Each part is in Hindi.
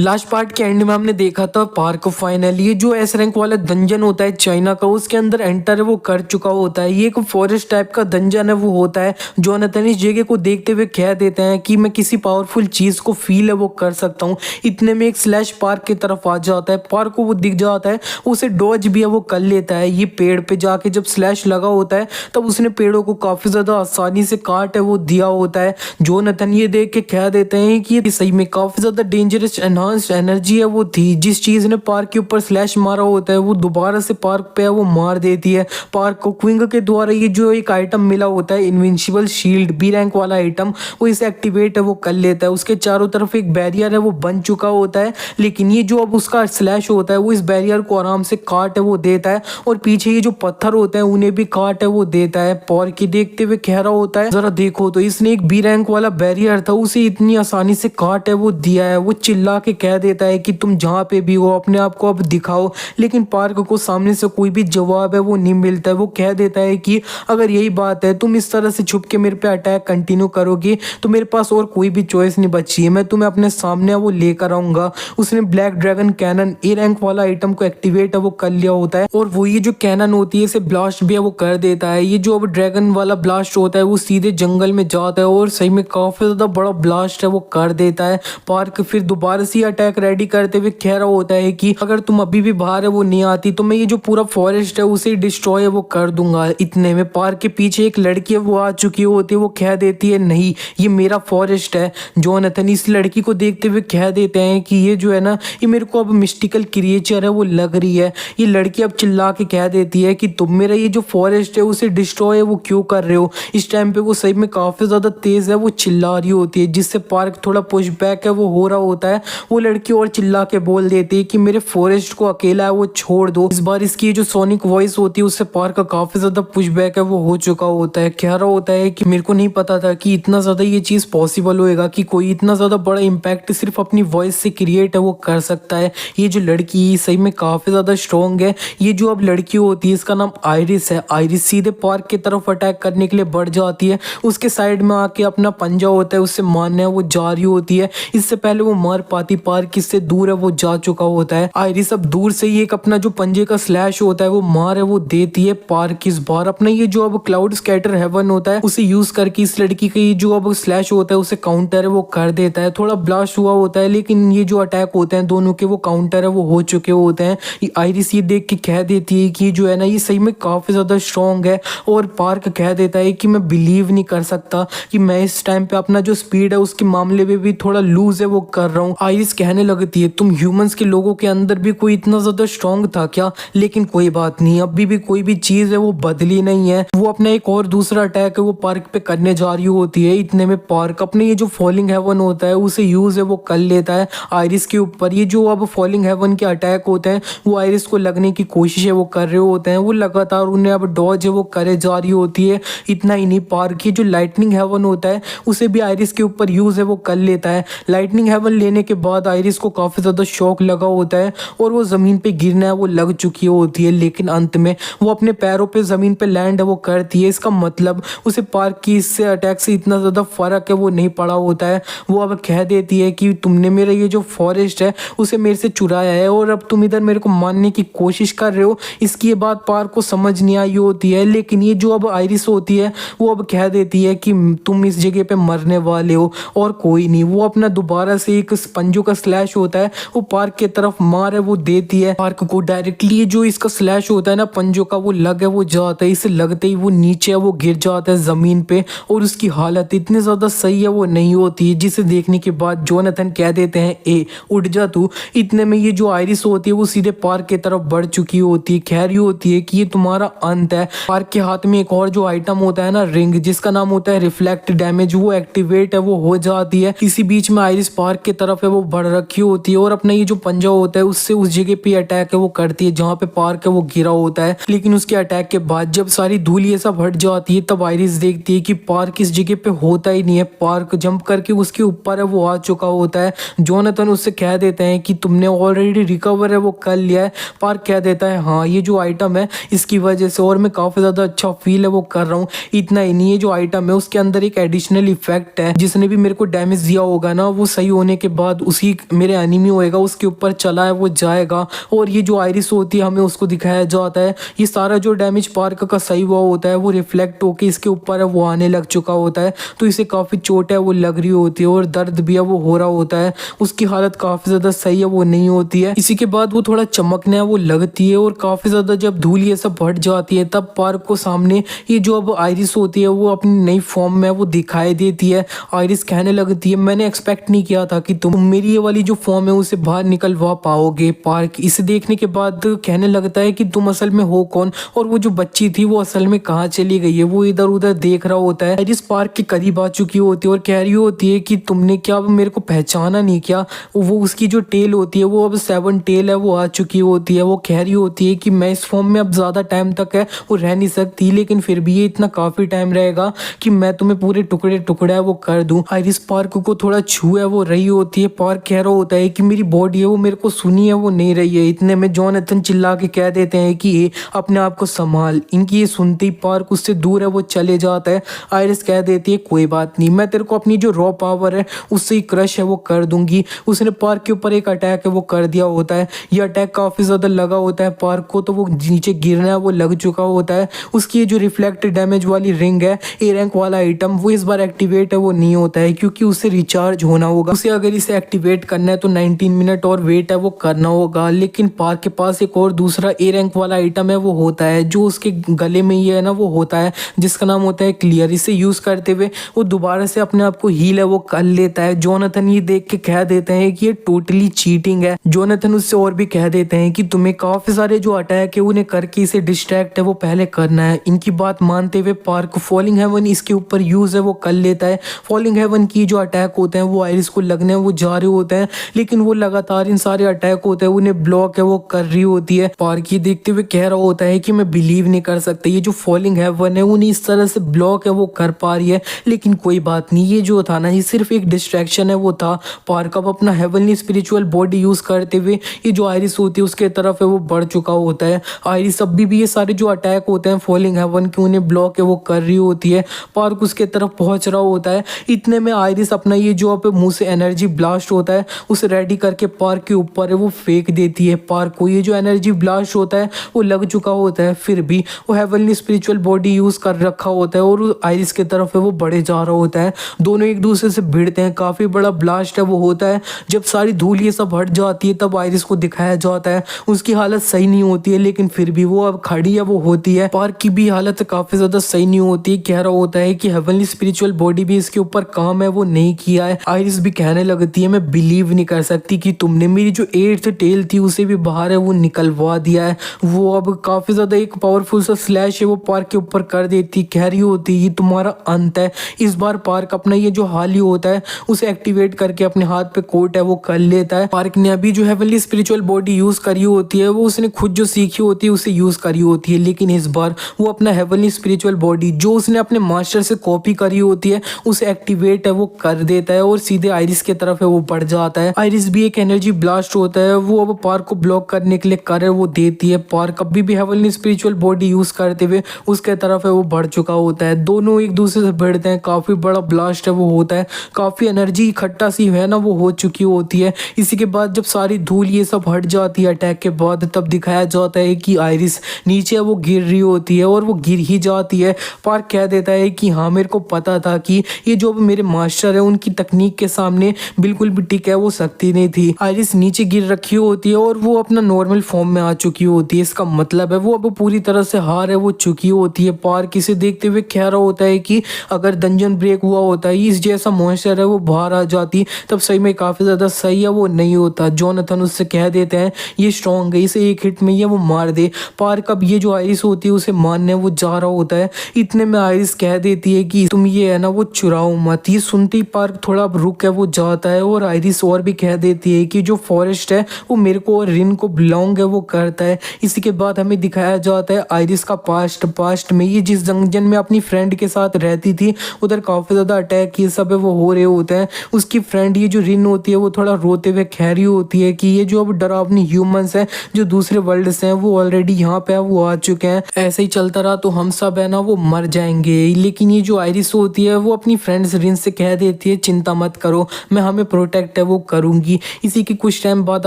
लास्ट पार्ट के एंड में हमने देखा था पार्क फाइनली ये जो एस रैंक वाला डंजन होता है चाइना का, उसके अंदर एंटर है वो कर चुका होता है। ये एक फॉरेस्ट टाइप का डंजन है वो होता है। जोनाथन इस जगह को देखते हुए कह देते हैं कि मैं किसी पावरफुल चीज को फील है वो कर सकता हूँ। इतने में एक स्लैश पार्क की तरफ आ जाता है। पार्क को वो दिख जाता है, उसे डॉज भी है वो कर लेता है। ये पेड़ पे जाके जब स्लैश लगा होता है तब उसने पेड़ों को काफी ज्यादा आसानी से काट है वो दिया होता है। जोनाथन ये देख के कह देते हैं कि ये सही में काफी ज्यादा डेंजरस एनर्जी है वो थी। जिस चीज ने पार्क के ऊपर स्लैश मारा होता है वो दोबारा से पार्क पे है वो मार देती है। पार्क को क्विंग के द्वारा ये जो एक आइटम मिला होता है इनविंसिबल शील्ड बी रैंक वाला आइटम, वो इसे एक्टिवेट है वो कर लेता है। उसके चारों तरफ एक बैरियर है वो बन चुका होता है, लेकिन ये जो अब उसका स्लैश होता है वो इस बैरियर को आराम से काट है वो देता है और पीछे ये जो पत्थर होते हैं उन्हें भी काट है वो देता है। पार्क की देखते हुए कह रहा होता है जरा देखो तो इसने एक बी रैंक वाला बैरियर था उसे इतनी आसानी से काट है वो दिया है। वो चिल्ला के कह देता है कि तुम जहाँ पे भी हो अपने आप को अब दिखाओ, लेकिन पार्क को सामने से कोई भी जवाब है वो नहीं मिलता है। वो कह देता है कि अगर यही बात है तुम इस तरह से छुप के मेरे पे अटैक कंटिन्यू करोगे तो मेरे पास और कोई भी चॉइस नहीं बची है, मैं तुम्हें अपने सामने वो लेकर आऊंगा। उसने black dragon cannon A rank वाला आइटम को एक्टिवेट है वो कर लिया होता है और वो ये जो कैनन होती है इसे ब्लास्ट भी है वो कर देता है। ये जो अब ड्रैगन वाला ब्लास्ट होता है वो सीधे जंगल में जाता है और सही में काफी ज्यादा बड़ा ब्लास्ट है वो कर देता है। पार्क फिर दोबारा से अटैक रेडी करते हुए कह रहा होता है कि अगर तुम अभी भी बाहर है वो नहीं आती तो मैं ये जो पूरा फॉरेस्ट है उसे डिस्ट्रॉय वो कर दूंगा। इतने में पार्क के पीछे एक लड़की है वो आ चुकी होती है। वो कह देती है नहीं ये मेरा फॉरेस्ट है। जोनाथन इस लड़की को देखते हुए कह देते हैं कि ये जो है ना ये मेरे को अब मिस्टिकल क्रिएचर है वो लग रही है। ये लड़की अब चिल्ला के कह देती है कि तुम मेरा ये जो फॉरेस्ट है उसे डिस्ट्रॉय वो क्यों कर रहे हो। इस टाइम पे वो सही में काफी ज्यादा तेज है वो चिल्ला रही होती है, जिससे पार्क थोड़ा पुश बैक है वो हो रहा होता है। वो लड़की और चिल्ला के बोल देती है कि मेरे फॉरेस्ट को अकेला है वो छोड़ दो। इस बार इसकी जो सोनिक वॉइस होती है उससे पार्क का काफी ज्यादा पुश बैक है वो हो चुका होता है। कह रहा होता है कि मेरे को नहीं पता था कि इतना ज्यादा ये चीज पॉसिबल होएगा कि कोई इतना ज्यादा बड़ा इम्पैक्ट सिर्फ अपनी वॉइस से क्रिएट है वो कर सकता है। ये जो लड़की सही में काफी ज्यादा स्ट्रॉन्ग है। ये जो अब लड़की होती है इसका नाम आइरिस है। आइरिस सीधे पार्क की तरफ अटैक करने के लिए बढ़ जाती है। उसके साइड में आके अपना पंजा होता है उससे मारने वो जा रही होती है। इससे पहले वो मार पाती, पार्क इससे दूर है वो जा चुका होता है। आइरिस अब दूर से ही एक अपना जो पंजे का स्लैश होता है वो मार है वो देती है। पार्क इस बार अपना ये जो अब क्लाउड स्कैटर हेवन होता है उसे यूज करके इस लड़की का ये जो अब स्लैश होता है उसे काउंटर है वो कर देता है। थोड़ा ब्लास्ट हुआ होता है लेकिन ये जो अटैक होते हैं दोनों के वो काउंटर है वो हो चुके होते हैं। ये आइरिस ये देख के कह देती है कि जो है ना ये सही में काफी ज्यादा स्ट्रॉन्ग है और पार्क कह देता है कि मैं बिलीव नहीं कर सकता कि मैं इस टाइम पे अपना जो स्पीड है उसके मामले में भी थोड़ा लूज है वो कर रहा हूँ। आइरिस कहने लगती है तुम ह्यूमंस के लोगों के अंदर भी कोई इतना ज्यादा स्ट्रॉन्ग था क्या, लेकिन कोई बात नहीं अभी भी कोई भी चीज है वो बदली नहीं है। वो अपना एक और दूसरा अटैक है वो पार्क पे करने जा रही होती है। इतने में पार्क अपने ये जो फॉलिंग हेवन होता है उसे यूज है वो कर लेता है आइरिस के ऊपर। ये जो अब फॉलिंग हेवन के अटैक होते हैं वो आइरिस को लगने की कोशिश है वो कर रहे होते हैं। वो लगातार उन्हें अब डॉज है वो करे जा रही होती है। इतना ही नहीं, पार्क की जो लाइटनिंग हेवन होता है उसे भी आइरिस के ऊपर यूज है वो कर लेता है। लाइटनिंग हेवन लेने के बाद आइरिस को काफी ज्यादा शॉक लगा होता है और वो जमीन पे गिरना है वो लग चुकी होती है, लेकिन अंत में वो अपने पैरों पे जमीन पे लैंड है वो करती है। इसका मतलब उसे पार्क की इससे अटैक से इतना ज्यादा फर्क है वो नहीं पड़ा होता है। वो अब कह देती है कि तुमने मेरा ये जो फॉरेस्ट है उसे मेरे से चुराया है और अब तुम इधर मेरे को मारने की कोशिश कर रहे हो। इसकी ये बात पार्क को समझ नहीं आई होती है, लेकिन ये जो अब आइरिस होती है वो अब कह देती है कि तुम इस जगह पे मरने वाले हो और कोई नहीं। वो अपना दोबारा से एक पंजों का स्लैश होता है वो पार्क की तरफ मार है वो देती है। पार्क को डायरेक्टली जो इसका स्लैश होता है ना पंजों का वो लग है वो जाता है। इसे लगते ही वो नीचे है वो गिर जाता है जमीन पे और उसकी हालत इतनी ज्यादा सही है वो नहीं होती है, जिसे देखने के बाद जोनाथन कह देते हैं ए उठ जा तू। इतने में ये जो आइरिस होती है वो सीधे पार्क की तरफ बढ़ चुकी होती है। कह रही होती है कि ये तुम्हारा अंत है। पार्क के हाथ में एक और जो आइटम होता है ना रिंग जिसका नाम होता है रिफ्लेक्ट डैमेज, वो एक्टिवेट है वो हो जाती है। इसी बीच में आइरिस पार्क की तरफ है वो बढ़ रखी होती है और अपना ये जो पंजा होता है उससे उस जगह पे अटैक है वो करती है जहाँ पे पार्क है वो गिरा होता है। लेकिन उसके अटैक के बाद जब सारी धूल ये सब हट जाती है तब आइरिस देखती है कि पार्क इस जगह पे होता ही नहीं है। पार्क जंप करके उसके ऊपर है वो आ चुका होता है। जोनाथन उससे कह देते हैं कि तुमने ऑलरेडी रिकवर है वो कर लिया है। पार्क कह देता है हाँ ये जो आइटम है इसकी वजह से और मैं काफी ज्यादा अच्छा फील है वो कर रहा हूँ। इतना ही नहीं, ये जो आइटम है उसके अंदर एक एडिशनल इफेक्ट है जिसने भी मेरे को डैमेज दिया होगा ना वो सही होने के बाद उसी भी मेरे एनिमी होएगा उसके ऊपर चला है वो जाएगा। और ये जो आयरिस होती है हमें उसको दिखाया जाता है ये सारा जो डैमेज पार्क का सही हुआ होता है वो रिफ्लेक्ट होके इसके ऊपर है वो आने लग चुका होता है। तो इसे काफ़ी चोट है वो लग रही होती है और दर्द भी है वो हो रहा होता है। उसकी हालत काफ़ी ज़्यादा सही है वो नहीं होती है। इसी के बाद वो थोड़ा चमकने है वो लगती है और काफ़ी ज़्यादा जब धूल ये सब बढ़ जाती है तब पार्क को सामने ये जो अब आयरिस होती है वो अपनी नई फॉर्म में वो दिखाई देती है। आयरिस कहने लगती है मैंने एक्सपेक्ट नहीं किया था कि तुम मेरी ये वाली जो फॉर्म है उसे बाहर निकलवा पाओगे। पार्क इसे देखने के बाद कहने लगता है कि तुम असल में हो कौन और वो जो बच्ची थी वो असल में कहाँ चली गई है। वो इधर उधर देख रहा होता है। आयरिस पार्क के करीब आ चुकी होती है और कह रही होती है कि तुमने क्या अब मेरे को पहचाना नहीं क्या। वो उसकी जो टेल होती है वो अब 7 टेल है वो आ चुकी होती है। वो कह रही होती है कि मैं इस फॉर्म में अब ज़्यादा टाइम तक है वो रह नहीं सकती लेकिन फिर भी ये इतना काफ़ी टाइम रहेगा कि मैं तुम्हें पूरे टुकड़े टुकड़े है वो कर दूं। आयरिस पार्क को थोड़ा छू है वो रही होती है। पार्क कह रहा होता है कि मेरी बॉडी है वो मेरे को सुनी है वो नहीं रही है। इतने में जोनाथन चिल्ला के कह देते हैं कि ये अपने आप को संभाल। इनकी ये सुनते ही पार्क उससे दूर है वो चले जाता है। आयरिस कह देती है कोई बात नहीं मैं तेरे को अपनी जो रॉ पावर है उससे ही क्रश है वो कर दूंगी। उसने पार्क के ऊपर एक अटैक है वो कर दिया होता है। ये अटैक काफ़ी ज़्यादा लगा होता है पार्क को तो वो नीचे गिरना है वो लग चुका होता है। उसकी ये जो रिफ्लेक्ट डैमेज वाली रिंग है ए रैंक वाला आइटम वो इस बार एक्टिवेट है वो नहीं होता है क्योंकि उसे रिचार्ज होना होगा। उसे अगर इसे एक्टिवेट करना है तो 19 मिनट और वेट है वो करना होगा। लेकिन पार्क के पास एक और दूसरा ए रैंक वाला आइटम है वो होता है जो उसके गले में ही है ना वो होता है जिसका नाम होता है क्लियर। इसे यूज़ करते हुए वो दोबारा से अपने आप को हील है वो कर लेता है। जोनाथन ये देख के कह देते हैं कि ये टोटली चीटिंग है। जोनाथन उससे और भी कह देते हैं कि तुम्हें काफ़ी सारे जो अटैक है उन्हें करके इसे डिस्ट्रैक्ट है वो पहले करना है। इनकी बात मानते हुए पार्क फॉलिंग हेवन इसके ऊपर यूज़ है वो कर लेता है। फॉलिंग हेवन की जो अटैक होते हैं वो आयरिस को लगने वो जा रहे होते हैं लेकिन वो लगातार इन सारे अटैक होते हैं उन्हें ब्लॉक है वो कर रही होती है। पार्क ये देखते हुए कह रहा होता है कि मैं बिलीव नहीं कर सकता ये जो फॉलिंग हेवन है उन्हें इस तरह से ब्लॉक है वो कर पा रही है। लेकिन कोई बात नहीं ये जो था ना ये सिर्फ एक डिस्ट्रैक्शन है वो था। पार्क अब अपना हेवनली स्पिरिचुअल बॉडी यूज़ करते हुए ये जो आयरिस होती है उसके तरफ है वो बढ़ चुका होता है। आयरिस अभी भी ये सारे जो अटैक होते हैं फॉलिंग हेवन के उन्हें ब्लॉक है वो कर रही होती है। पार्क उसके तरफ पहुंच रहा होता है। इतने में आयरिस अपना ये जो अब मुंह से एनर्जी ब्लास्ट होता है उसे रेडी करके पार्क के ऊपर है वो फेंक देती है। पार्क को ये जो एनर्जी ब्लास्ट होता है वो लग चुका होता है फिर भी वो हेवनली स्पिरिचुअल बॉडी यूज़ कर रखा होता है और आयरिस के तरफ है वो बढ़े जा रहा होता है। दोनों एक दूसरे से भिड़ते हैं। काफ़ी बड़ा ब्लास्ट है वो होता है। जब सारी धूल ये सब हट जाती है तब आयरिस को दिखाया जाता है उसकी हालत सही नहीं होती है लेकिन फिर भी वो अब खड़ी है वो होती है। पार्क की भी हालत काफ़ी ज़्यादा सही नहीं होती। कह रहा होता है कि हेवनली स्पिरिचुअल बॉडी भी इसके ऊपर काम है वो नहीं किया है। आयरिस भी कहने लगती है मैं बिलीव नहीं कर सकती कि तुमने मेरी जो 8th टेल थी उसे भी बाहर है वो निकलवा दिया है। वो अब काफ़ी ज़्यादा एक पावरफुल सा स्लैश है वो पार्क के ऊपर कर देती। कह रही होती ये तुम्हारा अंत है। इस बार पार्क अपना ये जो हाल ही होता है उसे एक्टिवेट करके अपने हाथ पे कोट है वो कर लेता है। पार्क ने अभी जो हेवनली स्पिरिचुअल बॉडी यूज़ करी होती है वो उसने खुद जो सीखी होती है उसे यूज़ करी होती है लेकिन इस बार वो अपना हेवनली स्पिरिचुअल बॉडी जो उसने अपने मास्टर से कॉपी करी होती है उसे एक्टिवेट है वो कर देता है और सीधे आयरिस के तरफ है वो बढ़ जाता है। आयरिस भी एक एनर्जी ब्लास्ट होता है वो अब पार्क को ब्लॉक करने के लिए कर वो देती है। पार्क अभी भी हेवनली स्पिरिचुअल बॉडी यूज़ करते हुए उसके तरफ है वो बढ़ चुका होता है। दोनों एक दूसरे से भिड़ते हैं। काफ़ी बड़ा ब्लास्ट है वो होता है। काफ़ी एनर्जी इकट्ठा सी है ना वो हो चुकी होती है। इसी के बाद जब सारी धूल ये सब हट जाती है अटैक के बाद तब दिखाया जाता है कि आयरिस नीचे वो गिर रही होती है और वो गिर ही जाती है। पार्क कह देता है कि हाँ मेरे को पता था कि ये जो मेरे मास्टर है उनकी तकनीक के सामने बिल्कुल भी टिक है वो सकती नहीं थी। आयरिस नीचे गिर रखी होती है और वो अपना नॉर्मल फॉर्म में आ चुकी होती है। इसका मतलब है वो अब पूरी तरह से हार है वो चुकी होती है। पार्क इसे देखते हुए कह रहा होता है कि अगर डंजन ब्रेक हुआ होता है इस जैसा मॉन्स्टर है वो बाहर आ जाती तब सही में काफ़ी ज़्यादा सही है वो नहीं होता। जोनाथन उससे कह देते हैं ये स्ट्रॉन्ग है इसे एक हिट में ये वो मार दे। पार्क अब ये जो आयरिस होती है उसे मारने वो जा रहा होता है। इतने में आयरिस कह देती है कि तुम ये है ना वो चुराओ मत। ये सुनते ही पार्क थोड़ा रुक है वो जाता है और आयरिस और भी कह देती है कि जो फॉरेस्ट है वो मेरे को और रिन को बिलोंग है वो करता है। इसी के बाद हमें दिखाया जाता है आयरिस का पास्ट में ये जिस जंगल में अपनी फ्रेंड के साथ रहती थी उधर काफ़ी ज़्यादा अटैक ये सब है वो हो रहे होते हैं। उसकी फ्रेंड ये जो रिन होती है वो थोड़ा रोते हुए कह रही होती है कि ये जो अब डरावनी ह्यूमंस हैं जो दूसरे वर्ल्ड से हैं वो ऑलरेडी यहाँ पे वो आ चुके हैं। ऐसे ही चलता रहा तो हम सब है ना वो मर जाएंगे। लेकिन ये जो आयरिस होती है वो अपनी फ्रेंड्स रिन से कह देती है चिंता मत करो मैं हमें प्रोटेक्ट कलेक्ट है वो करूंगी। इसी के कुछ टाइम बाद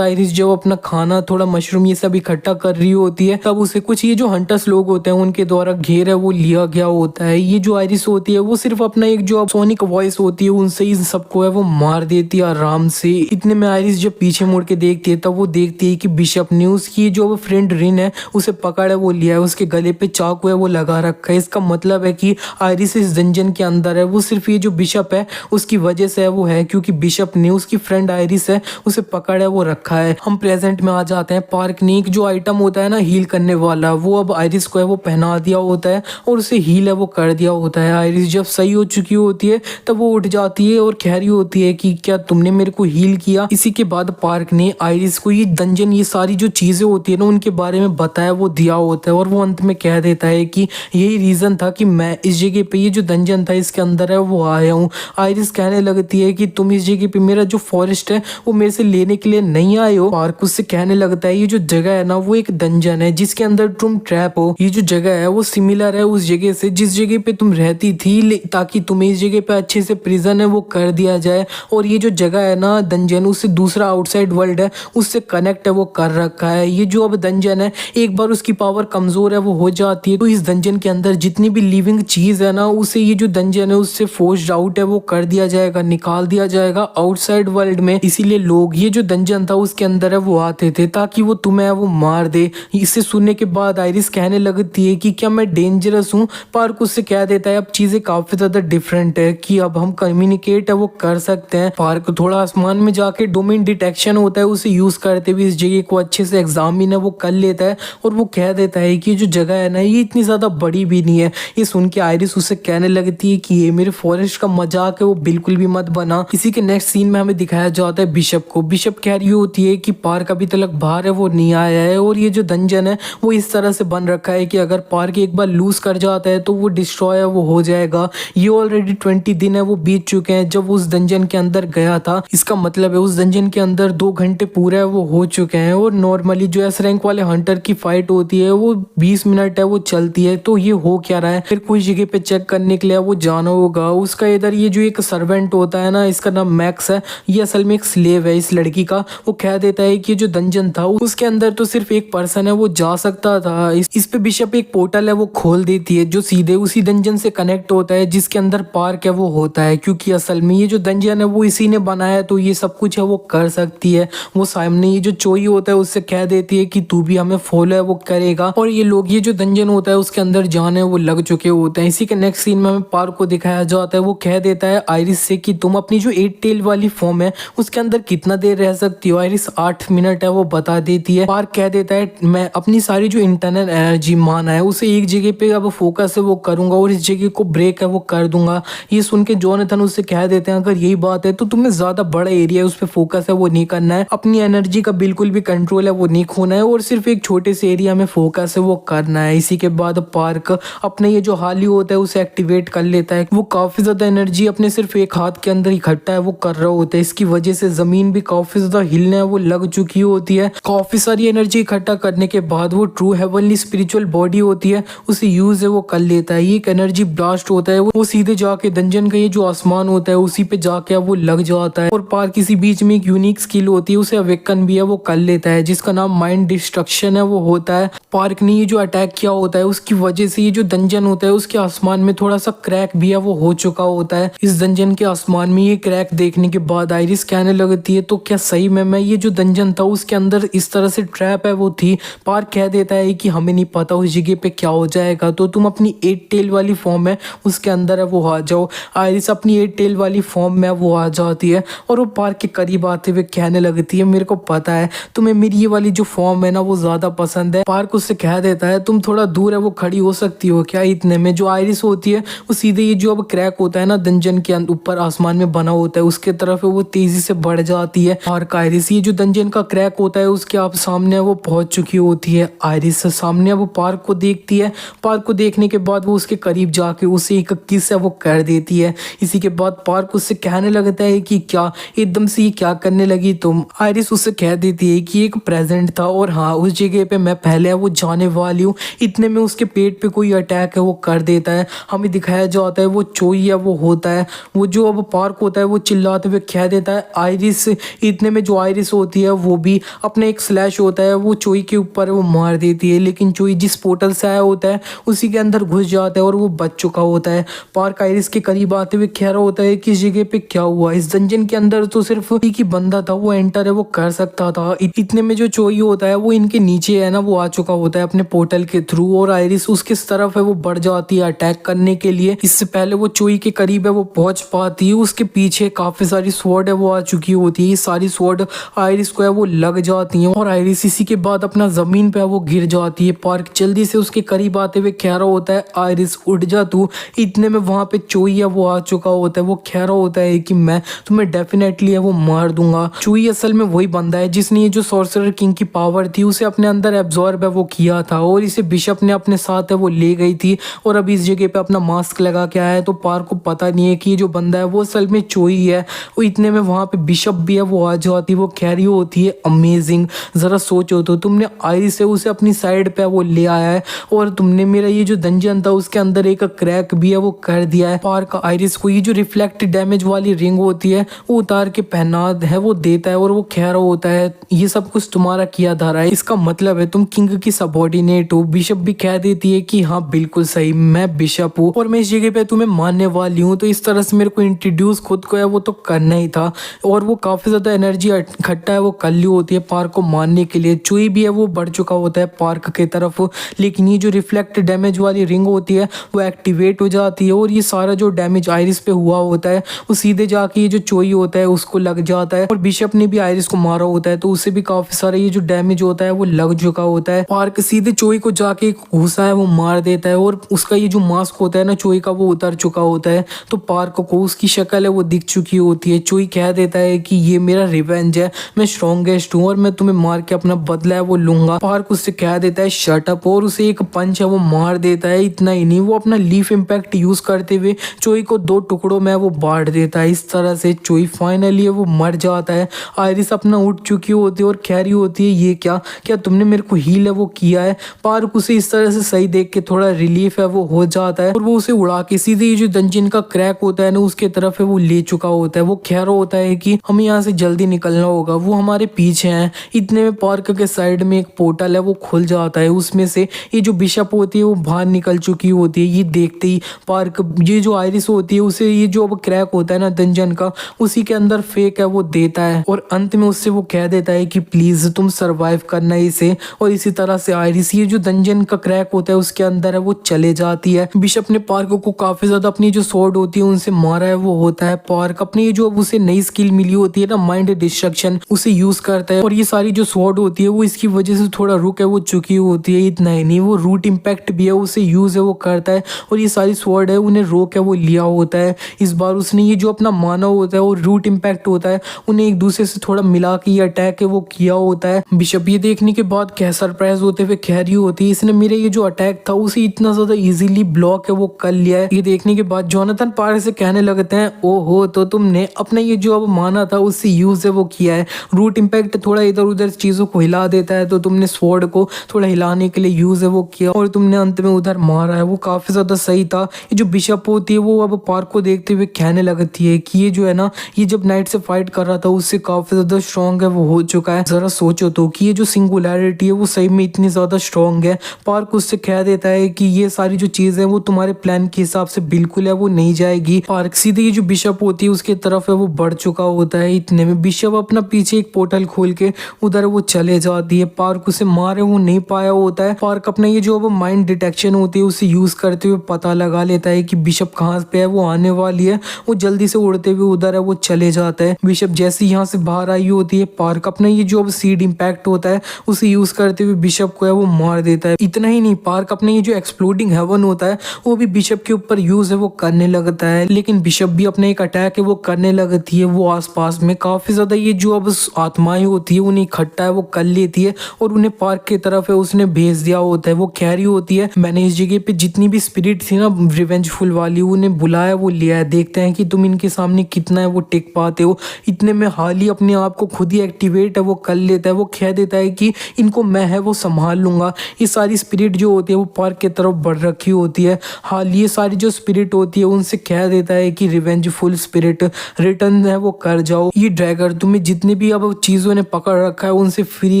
आयरिस जब अपना खाना थोड़ा मशरूम ये सब इकट्ठा कर रही होती है, तब उसे कुछ ये जो हंटर्स लोग होते हैं उनके द्वारा घेर है वो लिया गया होता है। ये जो आयरिस होती है वो सिर्फ अपना एक जो सोनिक वॉइस होती है उनसे ही सबको है वो मार देती है आराम से। इतने में आयरिस जब पीछे मुड़ के देखती है तब वो देखती है कि बिशप ने उसकी जो फ्रेंड रिन है उसे पकड़ है वो लिया है, उसके गले पे चाकू है वो लगा रखा है। इसका मतलब है कि आयरिस इस डंजन के अंदर है वो सिर्फ ये जो बिशप है उसकी वजह से है वो है, क्योंकि बिशप ने उसकी फ्रेंड आयरिस है उसे पकड़ है वो रखा है। हम प्रेजेंट में आ जाते हैं। पार्क ने एक जो आइटम होता है ना हील करने वाला, वो अब आयरिस को है वो पहना दिया होता है और उसे हील है वो कर दिया होता है। आयरिस जब सही हो चुकी होती है तब वो उठ जाती है और कह रही होती है कि क्या तुमने मेरे को हील किया। इसी के बाद पार्क ने आयरिस को ये डंजन ये सारी जो चीजें होती है ना उनके बारे में बताया वो दिया होता है और वो अंत में कह देता है कि यही रीजन था कि मैं इस जगह पे ये जो डंजन था इसके अंदर है वो आया हूँ। आयरिस कहने लगती है कि तुम इस जगह पे मेरा जो फॉरेस्ट है वो मेरे से लेने के लिए नहीं आए हो। पार्क उससे कहने लगता है ये जो जगह है ना वो एक डंजन है जिसके अंदर तुम ट्रैप हो। ये जो जगह है वो सिमिलर है उस जगह से जिस जगह पे तुम रहती थी, ताकि तुम्हें इस जगह पे अच्छे से प्रिजन है वो कर दिया जाए। और ये जो जगह है ना डंजन, उससे दूसरा आउटसाइड वर्ल्ड है उससे कनेक्ट है वो कर रखा है। ये जो अब डंजन है एक बार उसकी पावर कमजोर है वो हो जाती है तो इस डंजन के अंदर जितनी भी लिविंग चीज है ना उसे ये जो डंजन है उससे फोर्स्ड आउट है वो कर दिया जाएगा, निकाल दिया जाएगा आउटसाइड वर्ल्ड में। इसीलिए लोग ये जो डंजन था उसके अंदर है वो आते थे ताकि वो तुम्हें वो मार दे। इसे सुनने के बाद आयरिस कहने लगती है कि क्या मैं डेंजरस हूँ। पार्क उससे कह देता है अब चीजें काफी ज्यादा डिफरेंट है कि अब हम कम्युनिकेट है वो कर सकते हैं। पार्क थोड़ा आसमान में जाके डोमेन डिटेक्शन होता है उसे यूज करते हुए इस जगह को अच्छे से एग्जामिन है वो कर लेता है और वो कह देता है कि जो जगह है ना ये इतनी ज्यादा बड़ी भी नहीं है। ये सुन के आयरिस उससे कहने लगती है कि ये मेरे फॉरेस्ट का मजाक है वो बिल्कुल भी मत बना। इसी के नेक्स्ट सीन में हमें दिखाया जाता है बिशप को। बिशप कह रही होती है कि पार्क अभी तक बाहर है वो नहीं आया है और ये जो डंजन है वो इस तरह से बन रखा है कि अगर पार्क एक बार लूज कर जाता है तो वो डिस्ट्रॉय है वो हो जाएगा। ये ऑलरेडी 20 दिन है वो बीत चुके हैं जब उस डंजन के अंदर गया था। इसका मतलब है उस डंजन के अंदर 2 घंटे पूरे है वो हो चुके हैं और नॉर्मली जो एस रैंक वाले हंटर की फाइट होती है वो 20 मिनट है वो चलती है। तो ये हो क्या रहा है, फिर कोई जगह पे चेक करने के लिए वो जाना होगा। उसका इधर ये जो एक सर्वेंट होता है ना इसका नाम मैक्स है, ये असल में एक स्लेव है इस लड़की का। वो कह देता है कि जो डंजन था उसके अंदर तो सिर्फ एक पर्सन है वो जा सकता था। इस पे बिशप एक पोर्टल है वो खोल देती है जो सीधे उसी डंजन से कनेक्ट होता है जिसके अंदर पार्क है वो होता है, क्योंकि असल में ये जो डंजन है वो इसी ने बनाया तो ये सब कुछ है वो कर सकती है। वो सामने ये जो चोई होता है उससे कह देती है कि तू भी हमें फॉलो है वो करेगा और ये लोग ये जो डंजन होता है उसके अंदर जाने वो लग चुके होते हैं। इसी के नेक्स्ट सीन में हमें पार्क को दिखाया जाता है। वो कह देता है आयरिस से कि तुम अपनी जो 8 टेल वाली फॉर्म है उसके अंदर कितना देर रह सकती हो। आयरिस 8 मिनट है वो बता देती है। पार्क कह देता है मैं अपनी सारी जो इंटरनल एनर्जी माना है उसे एक जगह पे अब फोकस है वो करूंगा और इस जगह को ब्रेक है वो कर दूंगा। ये सुन के जोनाथन उससे कह देते हैं अगर यही बात है तो तुम्हें ज्यादा बड़ा एरिया है उस पर फोकस है वो नहीं करना है, अपनी एनर्जी का बिल्कुल भी कंट्रोल है वो नहीं खोना है और सिर्फ एक छोटे से एरिया में फोकस है वो करना है। इसी के बाद पार्क अपने ये जो हाली होता है उसे एक्टिवेट कर लेता है। वो काफी ज्यादा एनर्जी अपने सिर्फ एक हाथ के अंदर इकट्ठा है वो कर रहा होता है। इसकी वजह से जमीन भी काफी ज्यादा हिलने वो लग चुकी होती है। काफी सारी एनर्जी इकट्ठा करने के बाद वो ट्रू हेवनली स्पिरिचुअल बॉडी होती है उसे यूज है वो कर लेता है। ये एक एनर्जी ब्लास्ट होता है वो सीधे जाके डंजन का ये जो आसमान होता है उसी पे जाके वो लग जाता है। और पार्क किसी बीच में एक यूनिक स्किल होती है उसे अवेकन भी है वो कर लेता है जिसका नाम माइंड डिस्ट्रक्शन है वो होता है। पार्क ने ये जो अटैक किया होता है उसकी वजह से ये जो डंजन होता है उसके आसमान में थोड़ा सा क्रैक भी है वो हो चुका होता है। इस डंजन के आसमान में ये क्रैक देखने के बाद आयरिस कहने लगती है तो क्या सही में मैं ये जो डंजन था उसके अंदर इस तरह से ट्रैप है वो थी। पार्क कह देता है कि हमें नहीं पता उस जगह पे क्या हो जाएगा तो तुम अपनी 8 टेल वाली फॉर्म है उसके अंदर है वो आ जाओ। आयरिस अपनी 8 टेल वाली फॉर्म में वो आ जाती है और वो पार्क के करीब आते हुए कहने लगती है मेरे को पता है तुम्हें मेरी ये वाली जो फॉर्म है ना वो ज्यादा पसंद है। पार्क उससे कह देता है तुम थोड़ा दूर है वो खड़ी हो सकती हो क्या। इतने में जो आयरिस होती है वो सीधे ये जो अब क्रैक होता है ना डंजन के ऊपर आसमान में बना होता है उसके तरफ वो तेजी से बढ़ जाती है। और आयरिस ये जो डंजन का क्रैक होता है उसके आप सामने वो पहुंच चुकी होती है। आयरिस सामने वो पार्क को देखती है। पार्क को देखने के बाद वो उसके करीब जाके उसे एक किस है वो कर देती है। इसी के बाद पार्क उससे कहने लगता है कि क्या एकदम से ये क्या करने लगी तुम। आयरिस उससे कह देती है कि एक प्रेजेंट था और हाँ उस जगह पे मैं पहले वो जाने वाली हूँ। इतने में उसके पेट पे कोई अटैक है वो कर देता है। हमें दिखाया जाता है वो चोई है वो होता है। वो जो अब पार्क होता है वो चिल्लाते हुए कह देता है आयरिस। इतने में जो आयरिस होती है वो भी अपने एक स्लैश होता है वो चोई के ऊपर वो मार देती है, लेकिन चोई जिस पोर्टल से आया होता है उसी के अंदर घुस जाता है और वो बच चुका होता है। पार्क आयरिस के करीब आते हुए कह रहा होता है कि इस जगह पे क्या हुआ, इस डंजन के अंदर तो सिर्फ एक ही बंदा था वो एंटर है वो कर सकता था। इतने में जो चोई होता है वो इनके नीचे है ना वो आ चुका होता है अपने पोर्टल के थ्रू, और आयरिस उसके तरफ है वो बढ़ जाती है अटैक करने के लिए। इससे पहले वो चोई के करीब है वो पहुंच पाती है, उसके पीछे काफी सारी स्वॉर्ड है वो आ चुकी होती है। ये सारी स्वॉर्ड आयरिस को है वो लग जाती है और आयरिस इसी के बाद अपना जमीन पे वो गिर जाती है। पार्क जल्दी से उसके करीब आते हुए कह रहा होता है आयरिस उठ जा तू। इतने में वहां पे चोई है वो आ चुका होता है, वो कह रहा होता है कि मैं तुम्हें डेफिनेटली है वो मार दूंगा। चोई असल में वही बंदा है जिसने ये जो सॉर्सरर किंग की पावर थी उसे अपने अंदर एब्जॉर्ब है वो किया था और इसे बिशप ने अपने साथ है वो ले गई थी और अभी इस जगह पे अपना मास्क लगा के आया है। तो पार्क को पता नहीं है कि ये जो बंदा है वो असल में चोई है। वो इतने में वहां पे बिशप भी है वो आ जाती, वो कह रही होती है अमेजिंग, जरा सोचो तो तुमने आयरिस से उसे अपनी साइड पे वो ले आया है और तुमने मेरा ये जो डंजन था उसके अंदर एक क्रैक भी है वो कर दिया है। पार्क आयरिस को ये जो रिफ्लेक्ट डैमेज वाली रिंग होती है वो उतार के पहना है वो देता है और वो कह रहा होता है ये सब कुछ तुम्हारा किया धारा है, इसका मतलब है तुम किंग की सबॉर्डिनेट हो। बिशप भी कह देती है कि हाँ बिल्कुल सही, मैं बिशप हूँ और मैं इस जगह पे तुम्हें मानने वाली हूँ। तो इस तरह से मेरे को इंट्रोड्यूस खुद को है वो तो करना ही था और वो काफी ज्यादा एनर्जी इकट्ठा है वो कर ली होती है पार्क को मारने के लिए। चुई भी है वो बढ़ चुका होता है पार्क की तरफ, लेकिन ये जो रिफ्लेक्ट डैमेज वाली रिंग होती है वो एक्टिवेट हो जाती है और ये सारा जो डैमेज आयरिस पे हुआ होता है वो सीधे जाके ये जो चोई होता है उसको लग जाता है और बिशप ने भी आयरिस को मारा होता है तो उसे भी काफी सारा ये जो डैमेज होता है वो लग चुका होता है। पार्क सीधे चोई को जाके घुसा है वो मार देता है और उसका ये जो मास्क होता है ना चोई का वो उतर चुका होता है। तो पार्क को उसकी शक्ल है वो दिख चुकी होती है। चोई कह देता है कि ये मेरा रिवेंज है, मैं स्ट्रॉन्गेस्ट हूँ और मैं तुम्हें मार के अपना बदला है वो लूंगा। पार्क उससे कह देता है शट अप और उसे एक पंच है वो मार देता है। इतना ही नहीं वो अपना लीफ इम्पैक्ट यूज करते हुए चोई को 2 टुकड़ों में वो बांट देता है। इस तरह से चोई फाइनली वो मर जाता है। आयरिस अपना उठ चुकी होती है और कह रही होती है ये क्या क्या तुमने मेरे को हील है वो किया है। पार्क उसे इस तरह से सही देख के थोड़ा रिलीफ है वो हो जाता है और वो उसे उड़ा के सीधे ये जो डंजन का क्रैक होता है ना उसके तरफ है वो ले चुका होता है। वो कह रहा होता है कि हमें यहाँ से जल्दी निकलना होगा, वो हमारे पीछे हैं। इतने में पार्क के साइड में एक पोर्टल है वो खुल जाता है, उसमें से ये जो बिशप होती है वो बाहर निकल चुकी होती है। ये देखते ही पार्क ये जो आयरिस होती है उसे ये जो अब क्रैक होता है ना डंजन का उसी के अंदर फेक है वो देता है और अंत में उससे वो कह देता है कि प्लीज तुम सरवाइव करना इसे। और इसी तरह से आयरिस ये जो डंजन का क्रैक होता है उसके अंदर है वो चले जाती है। बिशप ने पार्क को काफी ज्यादा अपनी जो स्वॉर्ड होती है उनसे मारा है वो होता है। पार्क अपनी जो अब उसे नई स्किल मिली होती है ना माइंड डिस्ट्रक्शन उसे यूज करता है और ये सारी जो स्वॉर्ड होती है वो इसकी वजह से थोड़ा रुक है वो चुकी होती है। इतना ही नहीं वो रूट इम्पैक्ट भी है उसे यूज है वो करता है और ये सारी स्वॉर्ड है उन्हें रोक है वो लिया होता है। इस बार उसने ये जो अपना मानव होता है और रूट इम्पैक्ट होता है उन्हें एक दूसरे से थोड़ा मिला के ये अटैक है वो किया होता है। बिशप ये देखने के बाद क्या सरप्राइज होते हुए कह रही होती है इसने मेरे ये जो अटैक था उसे इतना ज्यादा इजीली ब्लॉक है वो कर लिया है। ये देखने के बाद जोनाथन पार्क से कहने लगते हैं ओहो तो तुमने अपना ये जो अब माना था उससे यूज है वो किया है। रूट इम्पैक्ट थोड़ा इधर उधर चीजों को हिला देता है तो तुमने स्वॉर्ड को थोड़ा हिलाने के लिए यूज है वो किया और तुमने अंत में उधर मारा है, वो काफी ज्यादा सही था। ये जो बिशप होती है वो अब पार्क को देखते हुए कहने लगती है कि ये जो है ना ये जब नाइट से फाइट कर रहा था उससे काफी ज्यादा स्ट्रॉन्ग है वो हो चुका है। जरा सोचो तो कि ये जो सिंगुलैरिटी है वो सही में इतनी ज्यादा स्ट्रॉन्ग है। पार्क उससे कह देता है कि ये सारी जो चीजें वो तुम्हारे प्लान के हिसाब से बिल्कुल है वो नहीं जाएगी। पार्क सीधे ये जो बिशप होती है उसके तरफ है वो बढ़ चुका होता है। इतने में बिशप अपना पीछे एक पोर्टल खोल के उधर वो चले जाती है। पार्क उसे मारे वो नहीं पाया होता है। पार्क अपना ये जो अब माइंड डिटेक्शन होती है उसे यूज करते हुए पता लगा लेता है कि बिशप कहाँ पे है वो आने वाली है। वो जल्दी से उड़ते हुए उधर है वो चले जाता है। बिशप जैसे यहाँ से बाहर आई होती है पार्क अपना ये जो अब सीड इम्पैक्ट होता है उसे यूज करते हुए बिशप को है वो मार देता है। इतना ही नहीं पार्क अपने ये जो एक्सप्लोडिंग हेवन होता है वो भी बिशप के ऊपर यूज है वो करने लगता है, लेकिन बिशप भी अपने एक अटैक है वो करने लगती है। वो आसपास में काफी ज्यादा ये जो अब आत्माएं होती है उन्हें इकट्ठा है वो कर लेती है और उन्हें पार्क की तरफ है उसने भेज दिया होता है। वो कह रही होती है मैंने इस जगह पे जितनी भी स्पिरिट थी ना रिवेंजफुल वाली उन्हें बुलाया वो लिया है, देखते हैं कि तुम इनके सामने कितना है वो टिक पाते हो। इतने में हाल ही अपने आप को खुद ही एक्टिवेट है वो कर लेता है। वो कह देता है कि इनको मैं है वो संभाल लूंगा। ये सारी स्पिरिट जो होती है वो पार्क की तरफ बढ़ रखी होती है। हाल ये सारी जो स्पिरिट होती है उनसे कह देता है कि रिवेंजफुल स्पिरिट रिटर्न है वो कर जाओ, ये ड्रैगर तुम्हें जितने भी अब चीजों ने पकड़ रखा है उनसे फ्री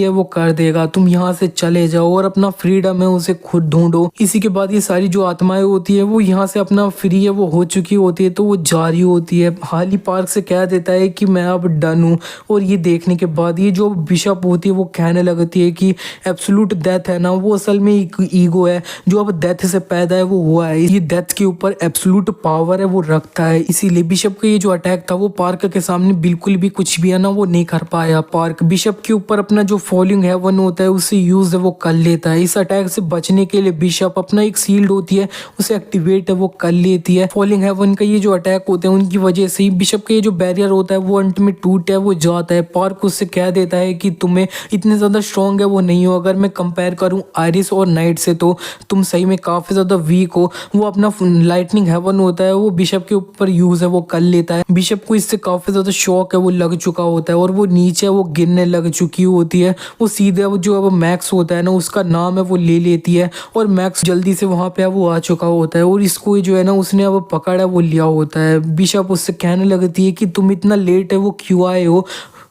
है वो कर देगा, तुम यहाँ से चले जाओ और अपना फ्रीडम है उसे खुद ढूंढो। इसी के बाद ये सारी जो आत्माएं होती है वो यहाँ से अपना फ्री है वो हो चुकी होती है, तो वो जा रही होती है। हाली पार्क से कह देता है कि मैं अब डन हूँ। और ये देखने के बाद ये जो बिशप होती है वो कहने लगती है कि एब्सोल्यूट डेथ है ना वो असल में एक ईगो है जो अब डेथ से पैदा है वो हुआ है, ये डेथ के ऊपर एब्सोल्यूट पावर है वो रखता है। इसीलिए बिशप का ये जो अटैक था वो पार्क के सामने बिल्कुल भी कुछ भी है ना वो नहीं कर पाया। पार्क बिशप के ऊपर अपना जो फॉलिंग हेवन होता है उसे यूज है वो कर लेता है। इस अटैक से बचने के लिए बिशप अपना एक शील्ड होती है उसे एक्टिवेट है वो कर लेती है। फॉलिंग हेवन का ये जो अटैक होते हैं उनकी वजह से ही बिशप का ये जो बैरियर होता है वो अंत में टूट है वो जाता है। पार्क उससे कह देता है कि तुम्हें इतने ज्यादा स्ट्रॉन्ग है वो नहीं हो, अगर मैं कंपेयर करूं आयरिस और नाइट से तो तुम सही में काफी ज्यादा वीक हो। वो अपना लाइटनिंग हेवन होता है वो बिशप के ऊपर यूज है वो कर लेता है। बिशप को इससे काफी ज्यादा शॉक है वो लग चुका होता है और वो नीचे वो गिरने लग चुकी होती है। वो सीधे वो जो अब मैक्स होता है ना उसका नाम है वो ले लेती है और मैक्स जल्दी से वहां पे वो आ चुका होता है और इसको जो है ना उसने अब पकड़ा वो लिया होता है। बिशप उससे कहने लगती है कि तुम इतना लेट है वो क्यों आए हो।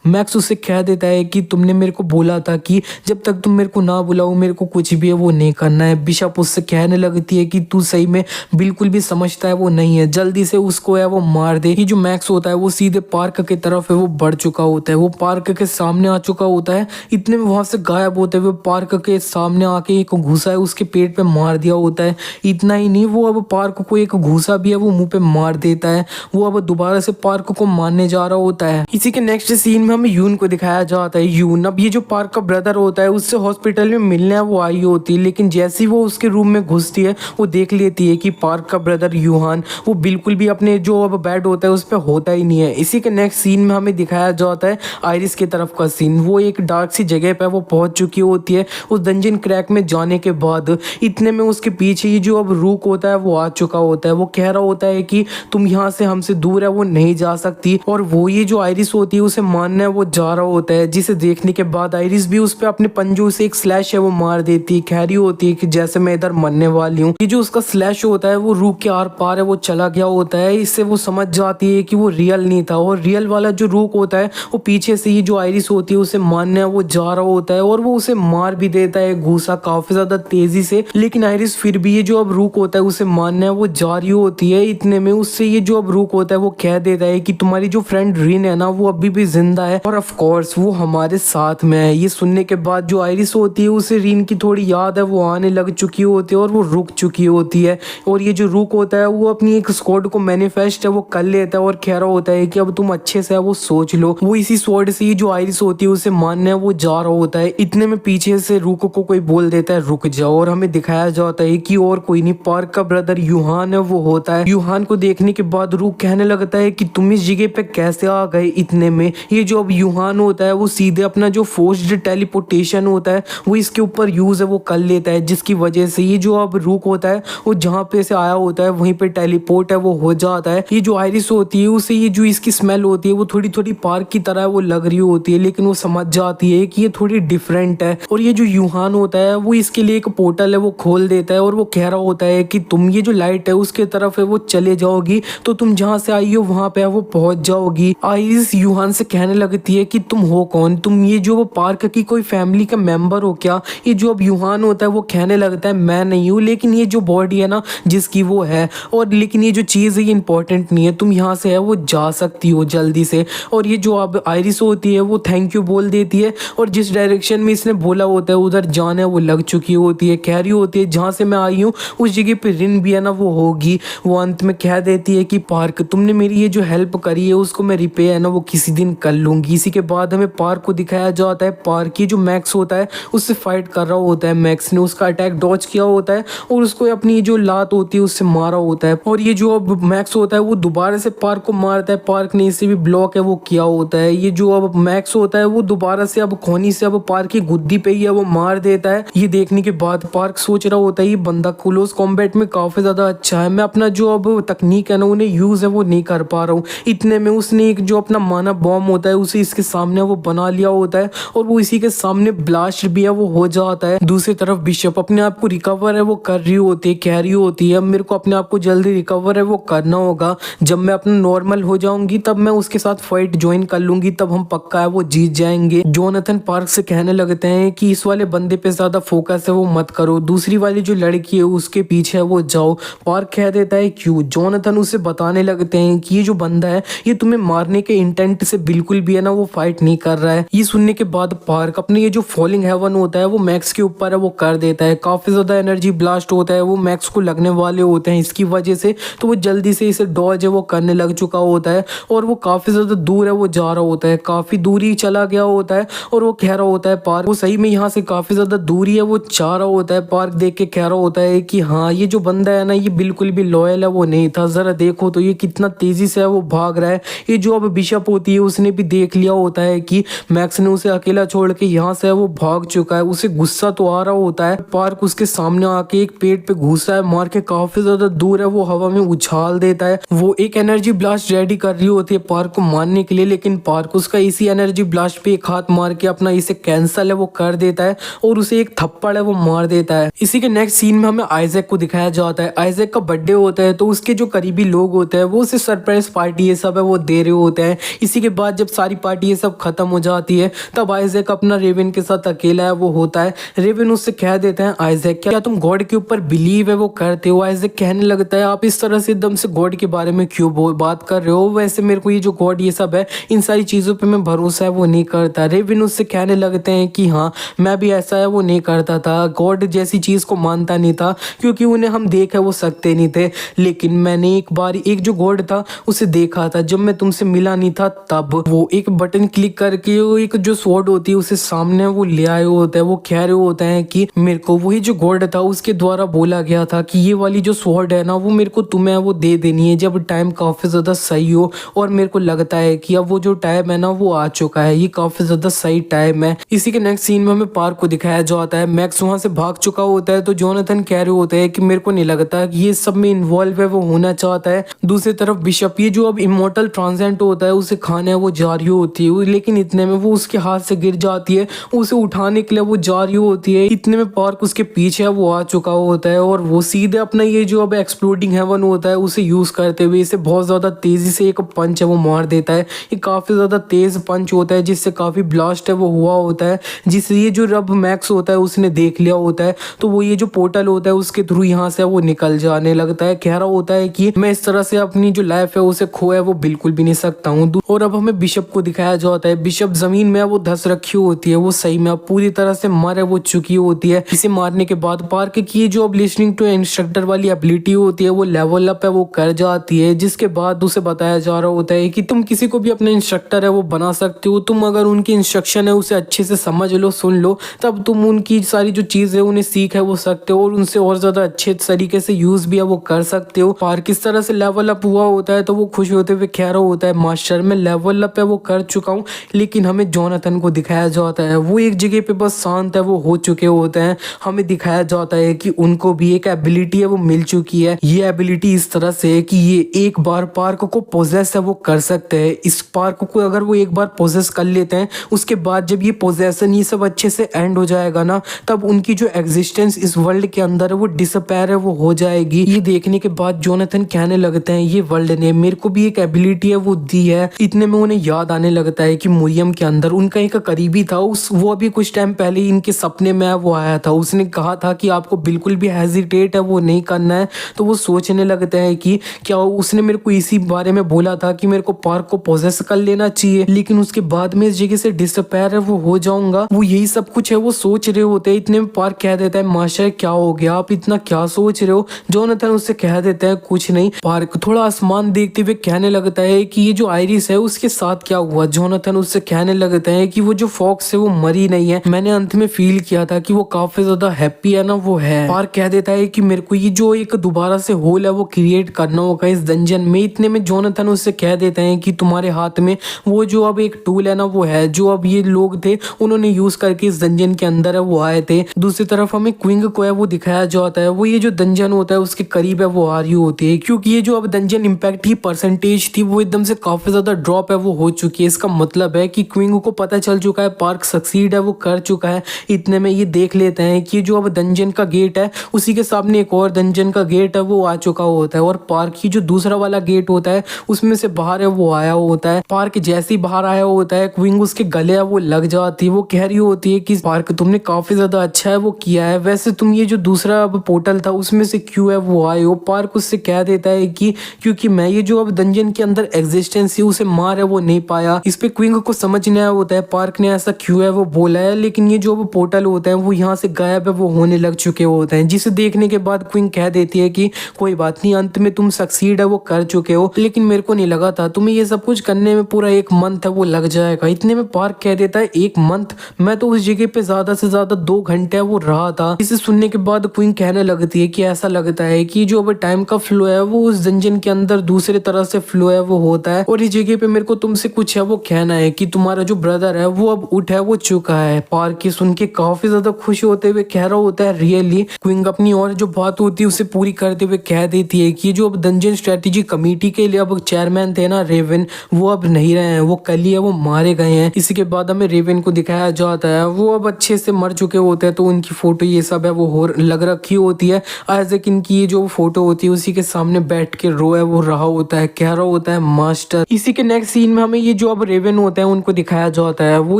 मैक्स उससे कह देता है कि तुमने मेरे को बोला था कि जब तक तुम मेरे को ना बुलाओ मेरे को कुछ भी है वो नहीं करना है। बिशप उससे कहने लगती है कि तू सही में बिल्कुल भी समझता है वो नहीं है, जल्दी से उसको है वो मार दे। ये जो मैक्स होता है वो सीधे पार्क की तरफ है वो बढ़ चुका होता है, वो पार्क के सामने आ चुका होता है। इतने में वहां से गायब होते हुए पार्क के सामने आके एक घूसा है उसके पेट पे मार दिया होता है। इतना ही नहीं वो अब पार्क को एक घूसा भी है वो मुंह पे मार देता है। वो अब दोबारा से पार्क को मारने जा रहा होता है। इसी के नेक्स्ट सीन में हमें यून को दिखाया जाता है। यून अब ये जो पार्क का ब्रदर होता है उससे हॉस्पिटल में मिलने वो आई होती है, लेकिन जैसे ही वो उसके रूम में घुसती है वो देख लेती है कि पार्क का ब्रदर यूहान वो बिल्कुल भी अपने जो अब बेड होता है उस पर होता ही नहीं है। इसी के नेक्स्ट सीन में हमें दिखाया जाता है आयरिस की तरफ का सीन। वो एक डार्क सी जगह पर वो पहुंच चुकी होती है उस डंजन क्रैक में जाने के बाद। इतने में उसके पीछे ये जो अब रूक होता है वो आ चुका होता है। वो कह रहा होता है कि तुम यहाँ से हमसे दूर है वो नहीं जा सकती, और वो ये जो आयरिस होती है उसे मानना है वो जा रहा होता है। जिसे देखने के बाद आयरिस भी उस पे अपने पंजों से एक स्लैश है वो मार देती है। खैरी होती है कि जैसे मैं इधर मरने वाली हूँ। ये जो उसका स्लैश होता है वो रूक के आर पार है वो चला गया होता है। इससे वो समझ जाती है कि वो रियल नहीं था, और रियल वाला जो रूक होता है वो पीछे से ये जो आयरिस होती है उसे मारने है वो जा रहा होता है, और वो उसे मार भी देता है घूसा काफी ज्यादा तेजी से। लेकिन आयरिस फिर भी ये जो अब रूक होता है उसे मारने है वो जा रही होती है। इतने में उससे ये जो अब रूक होता है वो कह देता है कि तुम्हारी जो फ्रेंड रिन है ना वो अभी भी जिंदा है, और ऑफ कोर्स वो हमारे साथ में है। ये सुनने के बाद जो आयरिस होती है उसे रिन की थोड़ी याद है वो आने लग चुकी होती है और वो रुक चुकी होती है। और ये जो रुक होता है वो अपनी एक स्क्वाड को मैनिफेस्ट है वो कर लेता है और कह रहा होता है कि अब तुम अच्छे से है वो सोच लो। वो इसी स्वॉर्ड से ही जो आयरिस होती है उसे मारने है वो जा रहा होता है। इतने में पीछे से रुक को कोई बोल देता है रुक जाओ, और हमें दिखाया जाता है कि और कोई नहीं पार्क का ब्रदर यूहान है वो होता है। यूहान को देखने के बाद रुक कहने लगता है कि तुम इस जगह पे कैसे आ गए। इतने में ये जो अब यूहान होता है वो सीधे अपना जो फोर्स्ड टेलीपोर्टेशन होता है वो इसके ऊपर यूज है वो कर लेता है, जिसकी वजह से ये जो अब रुक होता है वो जहाँ पे से आया होता है वहीं पे टेलीपोर्ट है वो हो जाता है। ये जो आयरिस होती है उसे ये जो इसकी स्मेल होती है वो थोड़ी थोड़ी पार्क की तरह वो लग रही होती है, लेकिन वो समझ जाती है कि ये थोड़ी डिफरेंट है। और ये जो यूहान होता है वो इसके लिए एक पोर्टल है वो खोल देता है, और वो कह रहा होता है कि तुम ये जो लाइट है उसके तरफ है वो चले जाओगी तो तुम जहाँ से आई हो वहां पे वो पहुंच जाओगी। आयरिस यूहान से कहने लगती है कि तुम हो कौन, तुम ये जो वो पार्क की कोई फैमिली का मेंबर हो क्या। ये जो अब यूहान होता है वो कहने लगता है मैं नहीं हूँ, लेकिन ये जो बॉडी है ना जिसकी वो है, और लेकिन ये जो चीज़ है ये इंपॉर्टेंट नहीं है, तुम यहाँ से है वो जा सकती हो जल्दी से। और ये जो अब आयरिस होती है वो थैंक यू बोल देती है, और जिस डायरेक्शन में इसने बोला होता है उधर जाना है वो लग चुकी होती है। कह रही होती है जहाँ से मैं आई हूँ उस जगह पे रिन भी है ना वो होगी। वो अंत में कह देती है कि पार्क तुमने मेरी ये जो हेल्प करी है उसको मैं रिपे है ना वो किसी दिन कर लूंगी। इसी के बाद हमें पार्क को दिखाया जाता है। पार्क की जो मैक्स होता है उससे फाइट कर रहा होता है। मैक्स ने उसका अटैक डॉज किया होता है और उसको अपनी जो लात होती है उससे मारा होता है, और ये जो अब मैक्स होता है वो दोबारा से पार्क को मारता है। पार्क ने इसे भी ब्लॉक है वो किया होता है। ये जो अब मैक्स होता है वो दोबारा से अब खोनी से अब पार्क की गुद्दी पे ही है वो मार देता है। ये देखने के बाद पार्क सोच रहा होता है ये बंदा क्लोज कॉम्बैट में काफी ज्यादा अच्छा है, मैं अपना जो अब तकनीक है ना उन्हें यूज है वो नहीं कर पा रहा हूँ। इतने में उसने एक जो अपना मानव बॉम्ब होता है उसे इसके सामने वो बना लिया होता है और वो इसी के सामने ब्लास्ट भी है वो हो जाता है। दूसरी तरफ बिशप अपने आप को रिकवर है वो कर रही होती है, कह रही होती है मेरे को अपने आप को जल्दी रिकवर है वो करना होगा, जब मैं अपना नॉर्मल हो जाऊंगी तब मैं उसके साथ फाइट ज्वाइन कर लूंगी, तब हम पक्का है वो जीत जाएंगे। जोनाथन पार्क से कहने लगते हैं कि इस वाले बंदे पे ज्यादा फोकस है वो मत करो, दूसरी वाली जो लड़की है उसके पीछे वो जाओ। पार्क कह देता है क्यों? जोनाथन उसे बताने लगते हैं कि ये जो बंदा है ये तुम्हें मारने के इंटेंट से बिल्कुल भी है ना वो फाइट नहीं कर रहा है। ये सुनने के बाद पार्क अपने ये जो फॉलिंग हेवन होता है वो मैक्स के ऊपर है वो कर देता है, काफी ज्यादा एनर्जी ब्लास्ट होता है, वो मैक्स को लगने वाले होते हैं इसकी वजह से, तो वो जल्दी से इसे डॉज है वो करने लग चुका होता है और वो काफी ज्यादा दूर है वो जा रहा होता है, काफी दूरी चला गया होता है और वो कह रहा होता है पार्क वो सही में यहाँ से काफी ज्यादा दूरी है वो जा रहा होता है। पार्क देख के कह रहा होता है कि हाँ ये जो बंदा है ना ये बिल्कुल भी लॉयल है वो नहीं था, जरा देखो तो ये कितना तेजी से है वो भाग रहा है। ये जो अब बिशप होती है उसने भी देख लिया होता है कि मैक्स ने उसे अकेला छोड़ के यहाँ से वो भाग चुका है, उसे गुस्सा तो आ रहा होता है। पार्क उसके सामने आके एक पेड़ पे घुसा है मार के काफी ज्यादा दूर है वो हवा में उछाल देता है। वो एक एनर्जी ब्लास्ट रेडी कर रही होती है पार्क को मारने के लिए, लेकिन पार्क उसका इसी एनर्जी ब्लास्ट पे एक हाथ मार के अपना इसे कैंसल है वो कर देता है और उसे एक थप्पड़ है वो मार देता है। इसी के नेक्स्ट सीन में हमें आइजैक को दिखाया जाता है। आइजैक का बर्थडे होता है तो उसके जो करीबी लोग होते हैं वो उसे सरप्राइज पार्टी ये सब है वो दे रहे होते हैं। इसी के बाद जब सारी पार्टी ये सब खत्म हो जाती है तब आइजैक अपना रेवन के साथ अकेला है वो होता है। रेवन उससे कह देते हैं आइजैक क्या तुम गॉड के ऊपर बिलीव है वो करते हो? आइजैक कहने लगता है आप इस तरह से एकदम से गॉड के बारे में क्यों बात कर रहे हो, वैसे मेरे को ये जो गॉड ये सब है इन सारी चीजों पे मैं भरोसा है वो नहीं करता। रेवन उससे कहने लगते हैं कि हाँ मैं भी ऐसा है वो नहीं करता था, गॉड जैसी चीज को मानता नहीं था क्योंकि उन्हें हम देख है वो सकते नहीं थे, लेकिन मैंने एक बार एक जो गॉड था उसे देखा था जब मैं तुमसे मिला नहीं था तब। वो एक बटन क्लिक करके वो एक जो स्वॉर्ड होती है उसे सामने वो ले आए होता है। वो कह रहे होते हैं कि मेरे को वही जो गॉड था उसके द्वारा बोला गया था कि ये वाली जो स्वॉर्ड है ना वो मेरे को तुम्हें वो दे देनी है जब टाइम काफी ज्यादा सही हो, और मेरे को लगता है कि अब वो जो टाइम है ना वो आ चुका है, ये काफी ज्यादा सही टाइम है। इसी के नेक्स्ट सीन में हमें पार्क को दिखाया जाता है। मैक्स वहां से भाग चुका होता है तो जोनाथन कह रहे होते हैं कि मेरे को नहीं लगता कि ये सब में इन्वॉल्व है वो होना चाहता है। दूसरी तरफ बिशप ये जो अब इमोर्टल ट्रांसेंट होता है उसे खाने वो जा रही होती है, लेकिन इतने में वो उसके हाथ से गिर जाती है, उसे उठाने के लिए वो जा रही होती है। इतने में पार्क उसके पीछे वो आ चुका होता है और वो सीधे अपना ये जो अब एक्सप्लोडिंग हेवन होता है उसे यूज करते हुए इसे बहुत ज्यादा तेजी से एक पंच है वो मार देता है। ये काफी ज्यादा तेज पंच होता है जिससे काफी ब्लास्ट है वो हुआ होता है, जिससे ये जो रब मैक्स होता है उसने देख लिया होता है तो वो ये जो पोर्टल होता है उसके थ्रू यहाँ से वो निकल जाने लगता है। कह रहा होता है कि मैं इस तरह से अपनी जो लाइफ है उसे खोया वो बिल्कुल भी नहीं सकता हूँ। और अब हमें बिशप को दिखाया जाता है। बिशप जमीन में वो धस रखी होती है, वो सही में अब पूरी तरह से मर वो चुकी होती है। इसे मारने के बाद पार्क की जो अब लिसनिंग टू इंस्ट्रक्टर वाली एबिलिटी होती है वो लेवल अप है वो कर जाती है, जिसके बाद उसे बताया जा रहा होता है कि तुम किसी को भी अपना इंस्ट्रक्टर है वो बना सकते हो, तुम अगर उनकी इंस्ट्रक्शन है उसे अच्छे से समझ लो सुन लो तब तुम उनकी सारी जो चीज है उन्हें सीख है वो सकते हो और उनसे और ज्यादा अच्छे तरीके से यूज भी है वो कर सकते हो। पार्क किस तरह से लेवल अप हुआ होता है तो वो खुश होते हुए कह रहा होता है मास्टर मैं लेवल अप है वो कर चुका हूँ। लेकिन हमें जोनाथन को दिखाया जाता है वो एक जगह पे बस शांत है वो हो चुके होते हैं। हमें दिखाया जाता है कि उनको भी एक एबिलिटी है वो मिल चुकी है। ये एबिलिटी इस तरह से है कि ये एक बार पार्क को पोजेस है वो कर सकते हैं। इस पार्क को अगर वो एक बार पोजेस कर लेते हैं उसके बाद जब ये पोजेसन ये सब अच्छे से एंड हो जाएगा ना तब उनकी जो एग्जिस्टेंस इस वर्ल्ड के अंदर है वो डिसअपेयर है वो हो जाएगी। ये देखने के बाद जोनाथन कहने लगते हैं ये वर्ल्ड ने मेरे को भी एक एबिलिटी है वो दी है। इतने में उन्हें याद आने लगता है कि मुरियम के अंदर उनका एक करीबी था वो अभी कुछ टाइम पहले इनके सपने में वो आया था, उसने कहा था कि आपको बिल्कुल भी हेजिटेट है वो नहीं करना है। तो वो सोचने लगते हैं कि क्या उसने मेरे को इसी बारे में बोला था कि मेरे को पार्क को पोजेस कर लेना चाहिए, लेकिन उसके बाद में इस जगह से डिसअपेयर है वो हो जाऊंगा। वो यही सब कुछ है वो सोच रहे होते हैं। इतने में पार्क कह देता है मास्टर क्या हो गया, आप इतना क्या सोच रहे हो? जोनाथन उससे कह देता है कुछ नहीं। पार्क थोड़ा आसमान देखते हुए कहने लगता है कि ये जो आयरिस है उसके साथ क्या हुआ? जोनाथन उससे कहने लगता है कि वो जो फॉक्स है वो मरी नहीं है, मैंने अंत में फील किया था कि वो काफी ज्यादा हैप्पी है ना वो है। पार्क कह देता है कि मेरे को ये जो एक दोबारा से होल है वो क्रिएट करना होगा इस डंजन में। इतने में जोनाथन उससे कह देते हैं कि तुम्हारे हाथ में वो जो अब एक टूल है ना वो है जो अब ये लोग थे उन्होंने यूज करके इस डंजन के अंदर है वो आए थे। दूसरी तरफ हमें क्विंग को है वो दिखाया जाता है। वो ये जो डंजन होता है उसके करीब है वो आ रही होती है क्योंकि ये जो अब डंजन इम्पैक्ट की परसेंटेज थी वो एकदम से काफी ज्यादा ड्रॉप है वो हो चुकी चुकी है। इसका मतलब है कि क्विंग को पता चल चुका है पार्क सक्सीड है, वो कर चुका है। इतने में ये देख लेते हैं कि जो अब डंजन का गेट है उसी के सामने एक और डंजन का गेट है वो आ चुका होता है, और पार्क की जो दूसरा वाला गेट होता है उसमें से बाहर है वो आया होता है। पार्क जैसे ही बाहर आया होता है क्विंग उसके गले है वो लग जाती है। वो कह रही होती है कि पार्क तुमने काफी ज्यादा अच्छा है वो किया है, वैसे तुम ये जो दूसरा अब पोर्टल था उसमें से क्यों है वो आए हो। पार्क उससे कह देता है कि क्योंकि मैं ये जो अब डंजन के अंदर एग्जिस्टेंस है उसे मार है वो नहीं पाया। इस पे क्विंग को समझ नहीं आया होता है पार्क ने ऐसा क्यों है वो बोला है, लेकिन ये जो अब पोर्टल होता है वो यहाँ से गायब है वो होने लग चुके होते हैं, जिसे देखने के बाद क्विंग कह देती है कि कोई बात नहीं, अंत में तुम सक्सीड है वो कर चुके हो, लेकिन मेरे को नहीं लगा था तुम्हें ये सब कुछ करने में पूरा 1 मंथ है वो लग जाएगा। इतने में पार्क कह देता है 1 मंथ, मैं तो उस जगह पे ज्यादा से ज्यादा 2 घंटे वो रहा था। इसे सुनने के बाद क्विंग कहने लगती है कि ऐसा लगता है कि जो अब टाइम का फ्लो है वो उस डंजन के अंदर दूसरे तरह से फ्लो है वो होता है, और इस जगह पे मेरे को तुमसे कुछ है वो कहना है कि तुम्हारा जो ब्रदर है वो अब उठ है वो चुका है। पार्क की सुन के काफी ज्यादा खुश होते हुए कह रहा होता है रियली। क्विंग अपनी और जो बात होती है उसे पूरी करते हुए कह देती है कि जो अब डंजन स्ट्रेटेजी कमेटी के लिए अब चेयरमैन थे ना रेवन, वो अब नहीं रहे हैं, वो कल ही है वो मारे गए हैं। इसी के बाद हमें रेवन को दिखाया जाता है वो अब अच्छे से मर चुके होते हैं, तो उनकी फोटो ये सब है वो हो लग रखी होती है। आइजैक इनकी ये जो फोटो होती है उसी के सामने बैठ के रो है वो रहा होता है, कह रहा होता है मास्टर। इसी के नेक्स्ट सीन में हमें ये जो अब रेवन होते हैं उनको दिखाया जाता है, वो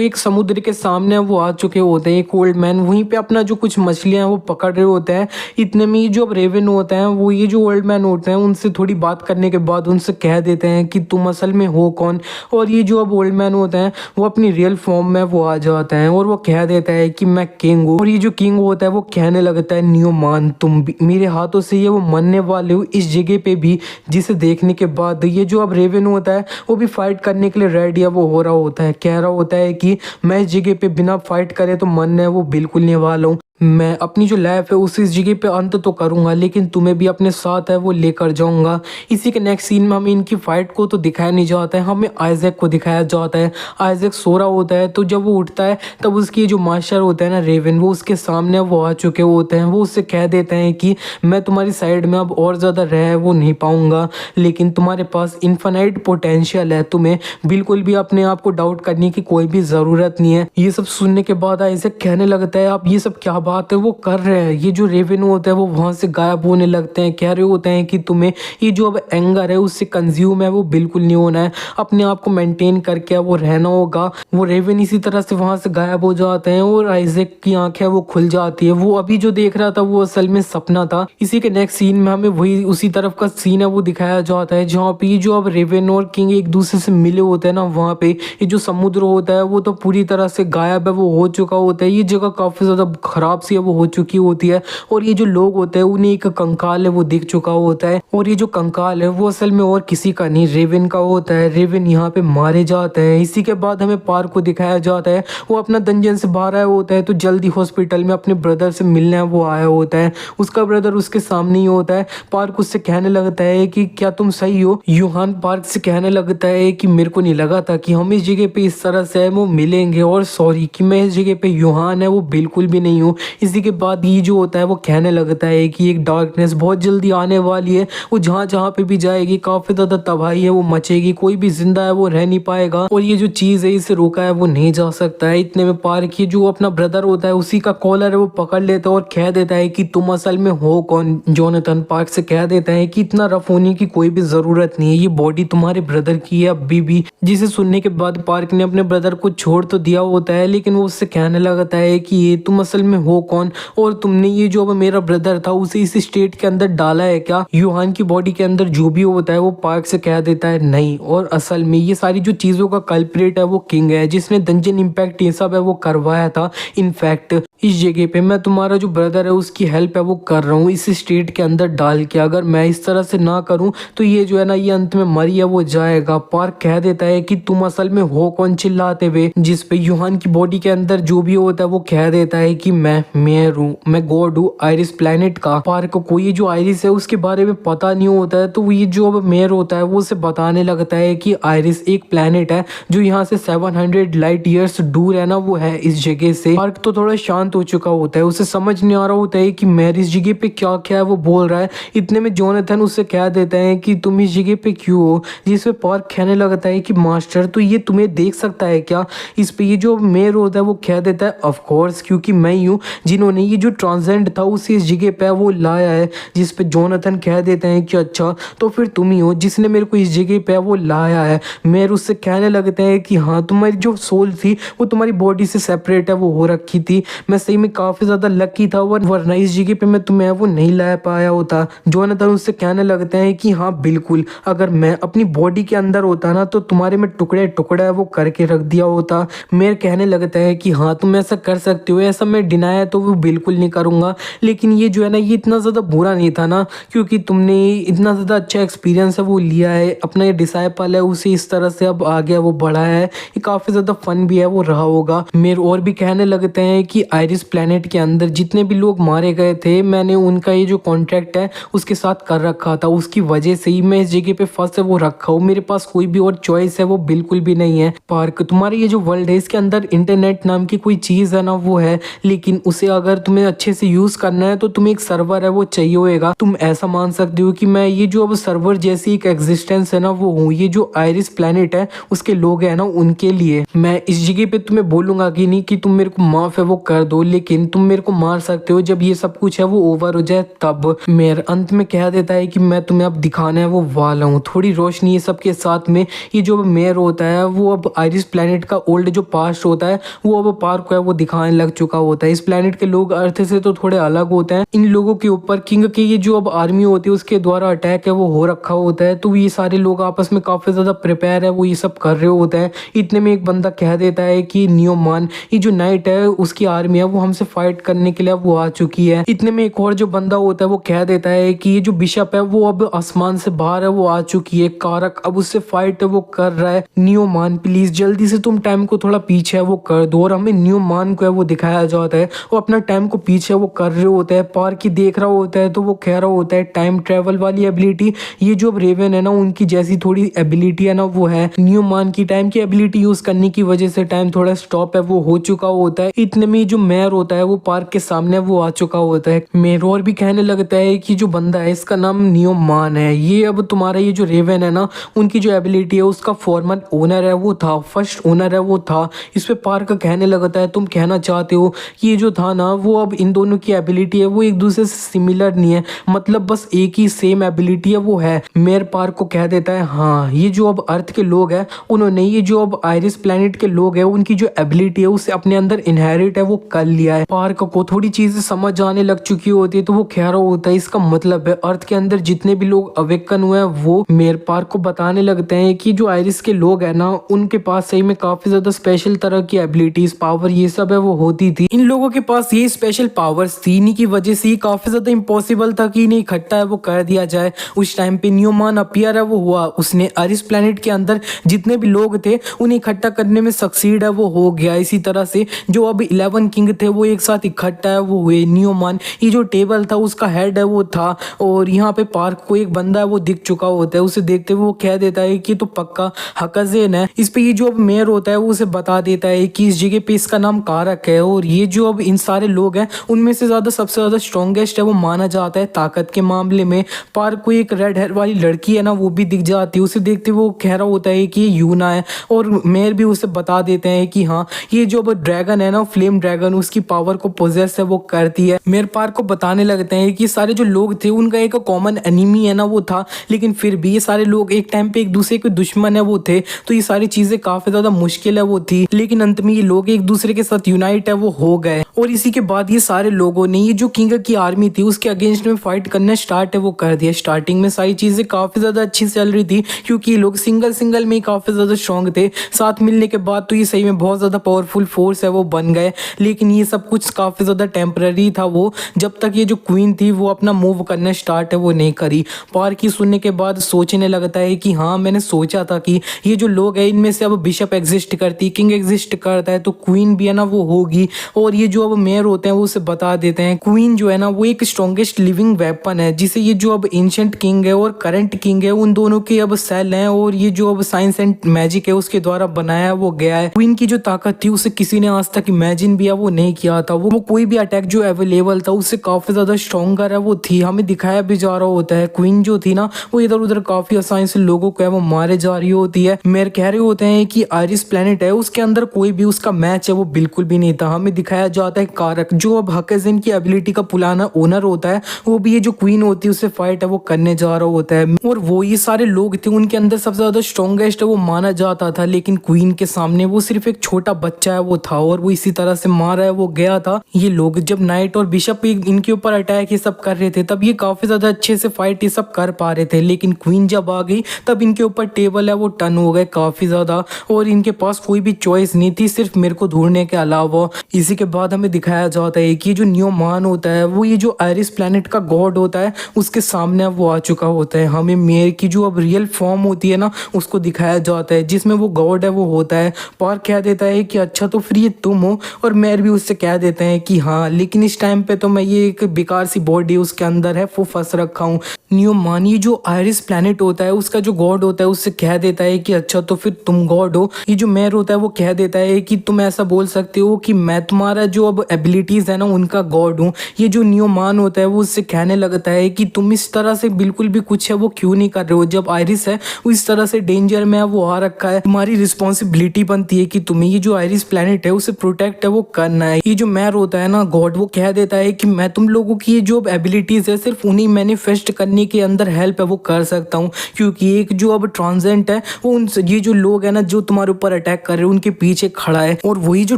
एक समुद्र के सामने वो आ चुके होते हैं। एक ओल्ड मैन वहीं पे अपना जो कुछ मछलियां वो पकड़ रहे होते हैं। इतने में ये जो अब रेवन होते हैं वो ये जो ओल्ड मैन होते हैं उनसे थोड़ी बात करने के बाद उनसे कह देते हैं कि तुम असल में हो कौन, और ये जो अब ओल्ड मैन होते हैं वो अपनी रियल फॉर्म में वो आ जाते हैं और वो कह देता है कि मैं किंग हूँ। और ये जो किंग होता है वो कहने लगता है न्यूमान तुम भी मेरे हाथों से ये वो मरने वाले हो इस जगह पे भी, जिसे देखने के बाद ये जो अब रेवन होता है वो भी फाइट करने के लिए रेडी है वो हो रहा होता है, कह रहा होता है कि मैं इस जगह पे बिना फाइट करे तो मरने है वो बिल्कुल नहीं वाला हूँ। मैं अपनी जो लाइफ है उस जगह पे अंत तो करूंगा, लेकिन तुम्हें भी अपने साथ है वो लेकर जाऊंगा। इसी के नेक्स्ट सीन में हमें इनकी फाइट को तो दिखाया नहीं जाता है, हमें आइजैक को दिखाया जाता है। आइजैक सो रहा होता है, तो जब वो उठता है तब उसकी जो मास्टर होता है ना रेवन, वो उसके सामने वो आ चुके होते हैं। वो उससे कह देते हैं कि मैं तुम्हारी साइड में अब और ज़्यादा रह वो नहीं पाऊंगा, लेकिन तुम्हारे पास इन्फिनाइट पोटेंशियल है, तुम्हें बिल्कुल भी अपने आप को डाउट करने की कोई भी ज़रूरत नहीं है। ये सब सुनने के बाद आइजैक कहने लगता है आप ये सब क्या बात है वो कर रहे हैं। ये जो रेवन होता है वो वहां से गायब होने लगते हैं, कह रहे होते हैं कि तुम्हें ये जो अब एंगर है उससे कंज्यूम है वो बिल्कुल नहीं होना है, अपने आप को मेंटेन करके वो रहना होगा। वो रेवन इसी तरह से वहां से गायब हो जाते हैं और आइजैक की आंखें वो खुल जाती है। वो अभी जो देख रहा था वो असल में सपना था। इसी के नेक्स्ट सीन में हमें वही उसी तरफ का सीन है वो दिखाया जाता है, जहाँ पे ये जो अब रेवन और किंग एक दूसरे से मिले होते हैं ना, वहाँ पे ये जो समुद्र होता है वो तो पूरी तरह से गायब है वो हो चुका होता है। ये जगह काफी ज्यादा खराब सी है वो हो चुकी होती है, और ये जो लोग होते हैं उन्हें एक कंकाल है वो दिख चुका होता है, और ये जो कंकाल है वो असल में और किसी का नहीं रेवन का होता है। रेवन यहाँ पे मारे जाते हैं। इसी के बाद हमें पार्क को दिखाया जाता है, वो अपना डंजन से बाहर आया होता है तो जल्दी हॉस्पिटल में अपने ब्रदर से मिलने वो आया होता है। उसका ब्रदर उसके सामने ही होता है। पार्क उससे कहने लगता है कि क्या तुम सही हो। यूहान पार्क से कहने लगता है कि मेरे को नहीं लगा था कि हम इस जगह पे इस तरह से वो मिलेंगे, और सॉरी कि मैं इस जगह पे यूहान है वो बिल्कुल भी नहीं हूँ। इसी के बाद ये जो होता है वो कहने लगता है कि एक डार्कनेस बहुत जल्दी आने वाली है, वो जहाँ जहाँ पे भी जाएगी काफी ज्यादा तबाही है वो मचेगी, कोई भी जिंदा है वो रह नहीं पाएगा, और ये जो चीज है इसे रोका है वो नहीं जा सकता है। इतने में पार्क ये जो अपना ब्रदर होता है उसी का कॉलर है वो पकड़ लेता है और कह देता है कि तुम असल में हो कौन। जोनाथन पार्क से कह देता है कि इतना रफ होने की कोई भी जरूरत नहीं है, ये बॉडी तुम्हारे ब्रदर की है अभी भी। जिसे सुनने के बाद पार्क ने अपने ब्रदर को छोड़ तो दिया होता है, लेकिन वो उससे कहने लगता है कि ये तुम असल में हो कौन, और तुमने ये जो अब मेरा ब्रदर था उसे इस स्टेट के अंदर डाला है क्या। यूहान की बॉडी के अंदर जो भी होता है वो पार्क से कह देता है नहीं, और असल में ये सारी जो चीजों का कल्प्रेट है वो किंग है, जिसने डंजन इम्पैक्ट ये सब है वो करवाया था। इनफैक्ट इस जगह पे मैं तुम्हारा जो ब्रदर है उसकी हेल्प है वो कर रहा हूँ इस स्टेट के अंदर डाल के, अगर मैं इस तरह से ना करूँ तो ये जो है ना ये अंत में मर या वो जाएगा। पार्क कह देता है कि तुम असल में हो कौन चिल्लाते हुए, जिस पे यूहान की बॉडी के अंदर जो भी होता है वो कह देता है कि मैं मेयर हूँ, मैं गॉड हूँ आयरिस प्लेनेट का। पार्क को ये जो आयरिस है उसके बारे में पता नहीं होता है, तो ये जो अब मेयर होता है वो उसे बताने लगता है कि आयरिस एक प्लेनेट है जो यहाँ से 700 लाइट ईयर्स दूर है ना वो है इस जगह से। पार्क तो थोड़ा शांत शांत हो चुका होता है। उसे समझ नहीं आ रहा होता है कि मैरी इस जगह पे क्या क्या है वो बोल रहा है। इतने में जोनाथन उससे कह देता है कि तुम इस जगह पे क्यों हो, जिस पे पार्क कहने लगता है कि मास्टर तो ये तुम्हें देख सकता है क्या। इस पे ये जो मेयर होता है वो कह देता है ऑफ कोर्स, क्योंकि मैं ही हूँ जिन्होंने ये जो ट्रांसेंड था उसे इस जगह पे वो लाया है। जिस पे जोनाथन कह देते हैं कि अच्छा तो फिर तुम ही हो जिसने मेरे को इस जगह पे वो लाया है। मेयर उससे कहने लगते हैं कि हाँ तुम्हारी जो सोल थी वो तुम्हारी बॉडी से सेपरेट है वो हो रखी थी। मैं सही में काफी ज्यादा लकी था वरना इस जगह पे मैं तुम्हें वो नहीं ला पाया होता। जोनाथन उससे कहने लगते हैं कि हाँ बिल्कुल, अगर मैं अपनी बॉडी के अंदर होता ना तो तुम्हारे में टुकड़े टुकड़ा है वो करके रख दिया होता। मेयर कहने लगता है कि हाँ तुम ऐसा कर सकते हो, ऐसा मैं डिनाया तो वो बिल्कुल नहीं करूंगा, लेकिन ये जो है ना ये इतना ज़्यादा बुरा नहीं था ना, क्योंकि तुमने इतना ज़्यादा अच्छा एक्सपीरियंस है वो लिया है, अपना ये डिसाइपल है उसे इस तरह से अब आ गया वो बड़ा है, ये काफ़ी ज़्यादा फन भी है वो रहा होगा। मेयर और भी कहने लगते हैं कि आयरिस प्लेनेट के अंदर जितने भी लोग मारे गए थे मैंने उनका ये जो कॉन्ट्रैक्ट है उसके साथ कर रखा था, उसकी वजह से ही मैं इस जगह पे फर्स्ट है वो रखा हूँ, मेरे पास कोई भी और चॉइस है वो बिल्कुल भी नहीं है। पार्क तुम्हारी ये जो वर्ल्ड है इसके अंदर इंटरनेट नाम की कोई चीज़ है ना वो है, लेकिन उसे अगर तुम्हें अच्छे से यूज़ करना है तो तुम्हें एक सर्वर है वो चाहिए होएगा। तुम ऐसा मान सकते हो कि मैं ये जो अब सर्वर जैसी एक एग्जिस्टेंस है ना वो हूँ, ये जो आयरिस प्लेनेट है उसके लोग हैं ना उनके लिए। मैं इस जगह पे तुम्हें बोलूंगा कि नहीं कि तुम मेरे को माफ है वो कर दो, लेकिन तुम मेरे को मार सकते हो जब ये सब कुछ है वो ओवर हो जाए तब। मेयर अंत में कह देता है कि मैं तुम्हें अब दिखाने है वो वाला हूँ थोड़ी रोशनी ये सब के साथ में। ये जो मेयर होता है वो अब आयरिस प्लेनेट का ओल्ड जो पास्ट होता है वो अब पार्क को है वो दिखाने लग चुका होता है। इस प्लेनेट के लोग अर्थ से तो थोड़े अलग होते हैं, इन लोगों के ऊपर किंग की ये जो अब आर्मी होती है उसके द्वारा अटैक है वो हो रखा होता है, तो ये सारे लोग आपस में काफी ज्यादा प्रिपेयर है वो ये सब कर रहे होते हैं। इतने में एक बंदा कह देता है कि नियोमान ये जो नाइट है उसकी आर्मी है वो हमसे फाइट करने के लिए वो आ चुकी है। इतने में एक और जो बंदा होता है वो कह देता है कि ये जो बिशप है वो अब आसमान से बाहर है वो आ चुकी है, कारक अब उससे फाइट है वो कर रहा है। नियोमान प्लीज जल्दी से तुम टाइम को थोड़ा पीछे है वो कर दो, और हमें नियोमान को है वो दिखाया जाता है वो अपना टाइम को पीछे वो कर रहे होते हैं। पार्क की देख रहा होता है तो वो कह रहा होता है टाइम ट्रेवल वाली एबिलिटी ये जो रेवन है ना उनकी जैसी थोड़ी एबिलिटी है ना वो है। नियोमान की टाइम की एबिलिटी यूज करने की वजह से टाइम थोड़ा स्टॉप है वो हो चुका होता है। इतने में जो मेयर होता है वो पार्क के सामने वो आ चुका होता है। मेयर और भी कहने लगता है कि जो बंदा है इसका नाम नियोमान है, ये अब तुम्हारा ये जो रेवन है ना उनकी जो एबिलिटी है उसका फॉर्मर ओनर है वो था, फर्स्ट ओनर है वो था। इस पे पार्क कहने लगता है तुम कहना चाहते हो कि ये जो था ना वो अब इन दोनों की एबिलिटी है वो एक दूसरे से सिमिलर नहीं है, मतलब बस एक ही सेम एबिलिटी है वो है। मेयर पार्क को कह देता है हाँ ये जो अब अर्थ के लोग हैं उन्होंने ये जो अब आयरिस प्लेनेट के लोग हैं उनकी जो एबिलिटी है उसे अपने अंदर इनहेरिट है वो कर लिया है। पार्क को थोड़ी चीजें समझ आने लग चुकी होती है तो वो कह रहा होता है इसका मतलब है अर्थ के अंदर जितने भी लोग अवेकन हुए हैं वो मेयर पार्क को बताने लगते हैं कि जो आयरिस के लोग हैं ना उनके पास सही में काफी ज्यादा स्पेशल तरह की एबिलिटीज पावर ये सब है वो होती थी। इन लोगों के पास ये स्पेशल पावर्स थी, इन्हीं की वजह से काफी ज्यादा इम्पॉसिबल था कि इन्हें इकट्ठा है वो कर दिया जाए। उस टाइम पे नियोमान अपीयर है वो हुआ, उसने आयरिस प्लेनेट के अंदर जितने भी लोग थे उन्हें इकट्ठा करने में सक्सीड है वो हो गया। इसी तरह से जो अब 11 किंग थे वो एक साथ इकट्ठा है वो हुए। नियोमान ये जो टेबल था उसका हेड है वो था, और यहाँ पे पार्क को एक बंदा है वो दिख चुका होता है, उसे देखते हुए वो कह देता है कि तो पक्का हकजेन है। इस पे ये जो अब मेयर होता है वो उसे बता देता है कि इस जगह पे इसका नाम कारक है, और ये जो अब इन सारे लोग हैं उनमें से ज्यादा सबसे ज्यादा स्ट्रॉन्गेस्ट है वो माना जाता है ताकत के मामले में। पार्क को एक रेड हेयर वाली लड़की है ना वो भी दिख जाती है, उसे देखते वो कह रहा होता है कि ये यूना है, और मेयर भी उसे बता देते हैं कि हाँ ये जो अब ड्रैगन है ना फ्लेम ड्रैगन उसकी पावर को पोजेस है वो करती है। मेयर पार्क को बताने लगते हैं कि सारे जो लोग थे उनका एक कॉमन एनिमी है ना वो था, लेकिन फिर भी ये सारे लोग एक टाइम पे एक दूसरे के दुश्मन है वो थे, तो ये सारी चीजें काफी ज्यादा मुश्किल है वो थी, लेकिन अंत में ये लोग एक दूसरे के साथ यूनाइट है वो हो गए। और इसी के बाद ये सारे लोगों ने ये जो किंग की आर्मी थी उसके अगेंस्ट में फाइट करना स्टार्ट है वो कर दिया। स्टार्टिंग में सारी चीजें काफी ज्यादा अच्छी चल रही थी क्योंकि ये लोग सिंगल में ही काफी ज्यादा स्ट्रॉन्ग थे, साथ मिलने के बाद तो ये सही में बहुत ज्यादा पावरफुल फोर्स है वो बन गए। लेकिन ये सब कुछ काफी ज्यादा टेम्पररी था वो, जब तक ये जो क्वीन थी वो अपना मूव करना स्टार्ट है वो नहीं करी। पार्क की सुनने के बाद सोचने लगता है कि हाँ मैंने सोचा था कि ये जो लोग हैं इनमें से अब बिशप एग्जिस्ट करती, किंग एग्जिस्ट करता है तो क्वीन भी है ना वो होगी। और ये जो अब मेयर होते हैं वो उसे बता देते हैं क्वीन जो है ना वो एक स्ट्रॉन्गेस्ट लिविंग वेपन है जिसे ये जो अब एंशिएंट किंग है और करंट किंग है उन दोनों के अब सेल हैं, और ये जो अब साइंस एंड मैजिक है उसके द्वारा बनाया वो गया है। क्वीन की जो ताकत थी उसे किसी ने आज तक इमेजिन भी है वो नहीं किया था। वो कोई भी अटैक जो अवेलेबल था उससे काफी ज्यादा स्ट्रॉन्गर है वो थी। हमें दिखाया भी जा रहा होता है क्वीन जो थी ना वो इधर उधर काफी आसानी से लोगों को है वो मारे जा रही होती है। मेरे कह रहे होते हैं कि आयरिस प्लेनेट है उसके अंदर कोई भी उसका मैच है वो बिल्कुल भी नहीं था। हमें दिखाया जाता है कारक जो अब हकेजिन की एबिलिटी का पुराना ओनर होता है, वो भी ये जो क्वीन होती है उससे फाइट है वो करने जा रहा होता है। और वो ये सारे लोग थे उनके अंदर सबसे ज्यादा स्ट्रॉन्गेस्ट है वो माना जाता था, लेकिन क्वीन के सामने वो सिर्फ एक छोटा बच्चा है वो था और वो इसी तरह से मारा है वो गया था। ये लोग जब नाइट और बिशप इनके ऊपर अटैक ये सब कर रहे थे तब ये काफी ज्यादा अच्छे से फाइट ये सब कर पा रहे थे, लेकिन क्वीन जब आ गई तब इनके ऊपर टेबल है वो टर्न हो गए काफी ज्यादा और इनके पास कोई भी चॉइस नहीं थी सिर्फ मेरे को ढूंढने के अलावा। इसी के बाद हमें दिखाया जाता है कि जो न्यूमान होता है वो ये जो आयरिस प्लेनेट का गॉड होता है उसके सामने अब वो आ चुका होता है। हमें मेयर की जो अब रियल फॉर्म होती है ना उसको दिखाया जाता है जिसमें वो गॉड है वो होता है। पार कह देता है कि अच्छा तो फिर ये तुम हो, और मेयर भी उससे कह देते हैं कि हाँ लेकिन इस टाइम पे तो मैं ये एक बेकार सी बॉडी उसके अंदर है वो फंस रखा हूँ। न्यूमान ये जो आयरिस प्लेनेट होता है उसका जो गॉड होता है उससे कह देता है कि अच्छा तो फिर तुम गॉड हो। ये जो मेयर होता है वो कह देता है कि तुम ऐसा बोल सकते हो कि मैं तुम्हारा जो अब एबिलिटीज है ना उनका गॉड हूँ। ये जो न्यूमान होता है वो उससे कहने लगता है कि तुम इस तरह से बिल्कुल भी कुछ है वो क्यों नहीं कर रहे हो, जब आयरिस है वो इस तरह से डेंजर में है वो आ रखा है, तुम्हारी रिस्पॉन्सिबिलिटी बनती है कि तुम्हें ये जो आयरिस प्लेनेट है उसे प्रोटेक्ट है वो करना है। ये जो मेयर होता है ना गॉड वो कह देता है कि मैं तुम लोगों की जो एबिलिटीज है सिर्फ उन्हीं मैनिफेस्ट करने के अंदर हेल्प है वो कर सकता हूँ, क्योंकि एक जो अब ट्रांसेंट है वो उन ये जो लोग है ना जो तुम्हारे ऊपर अटैक कर रहे हैं उनके पीछे खड़ा है, और वही जो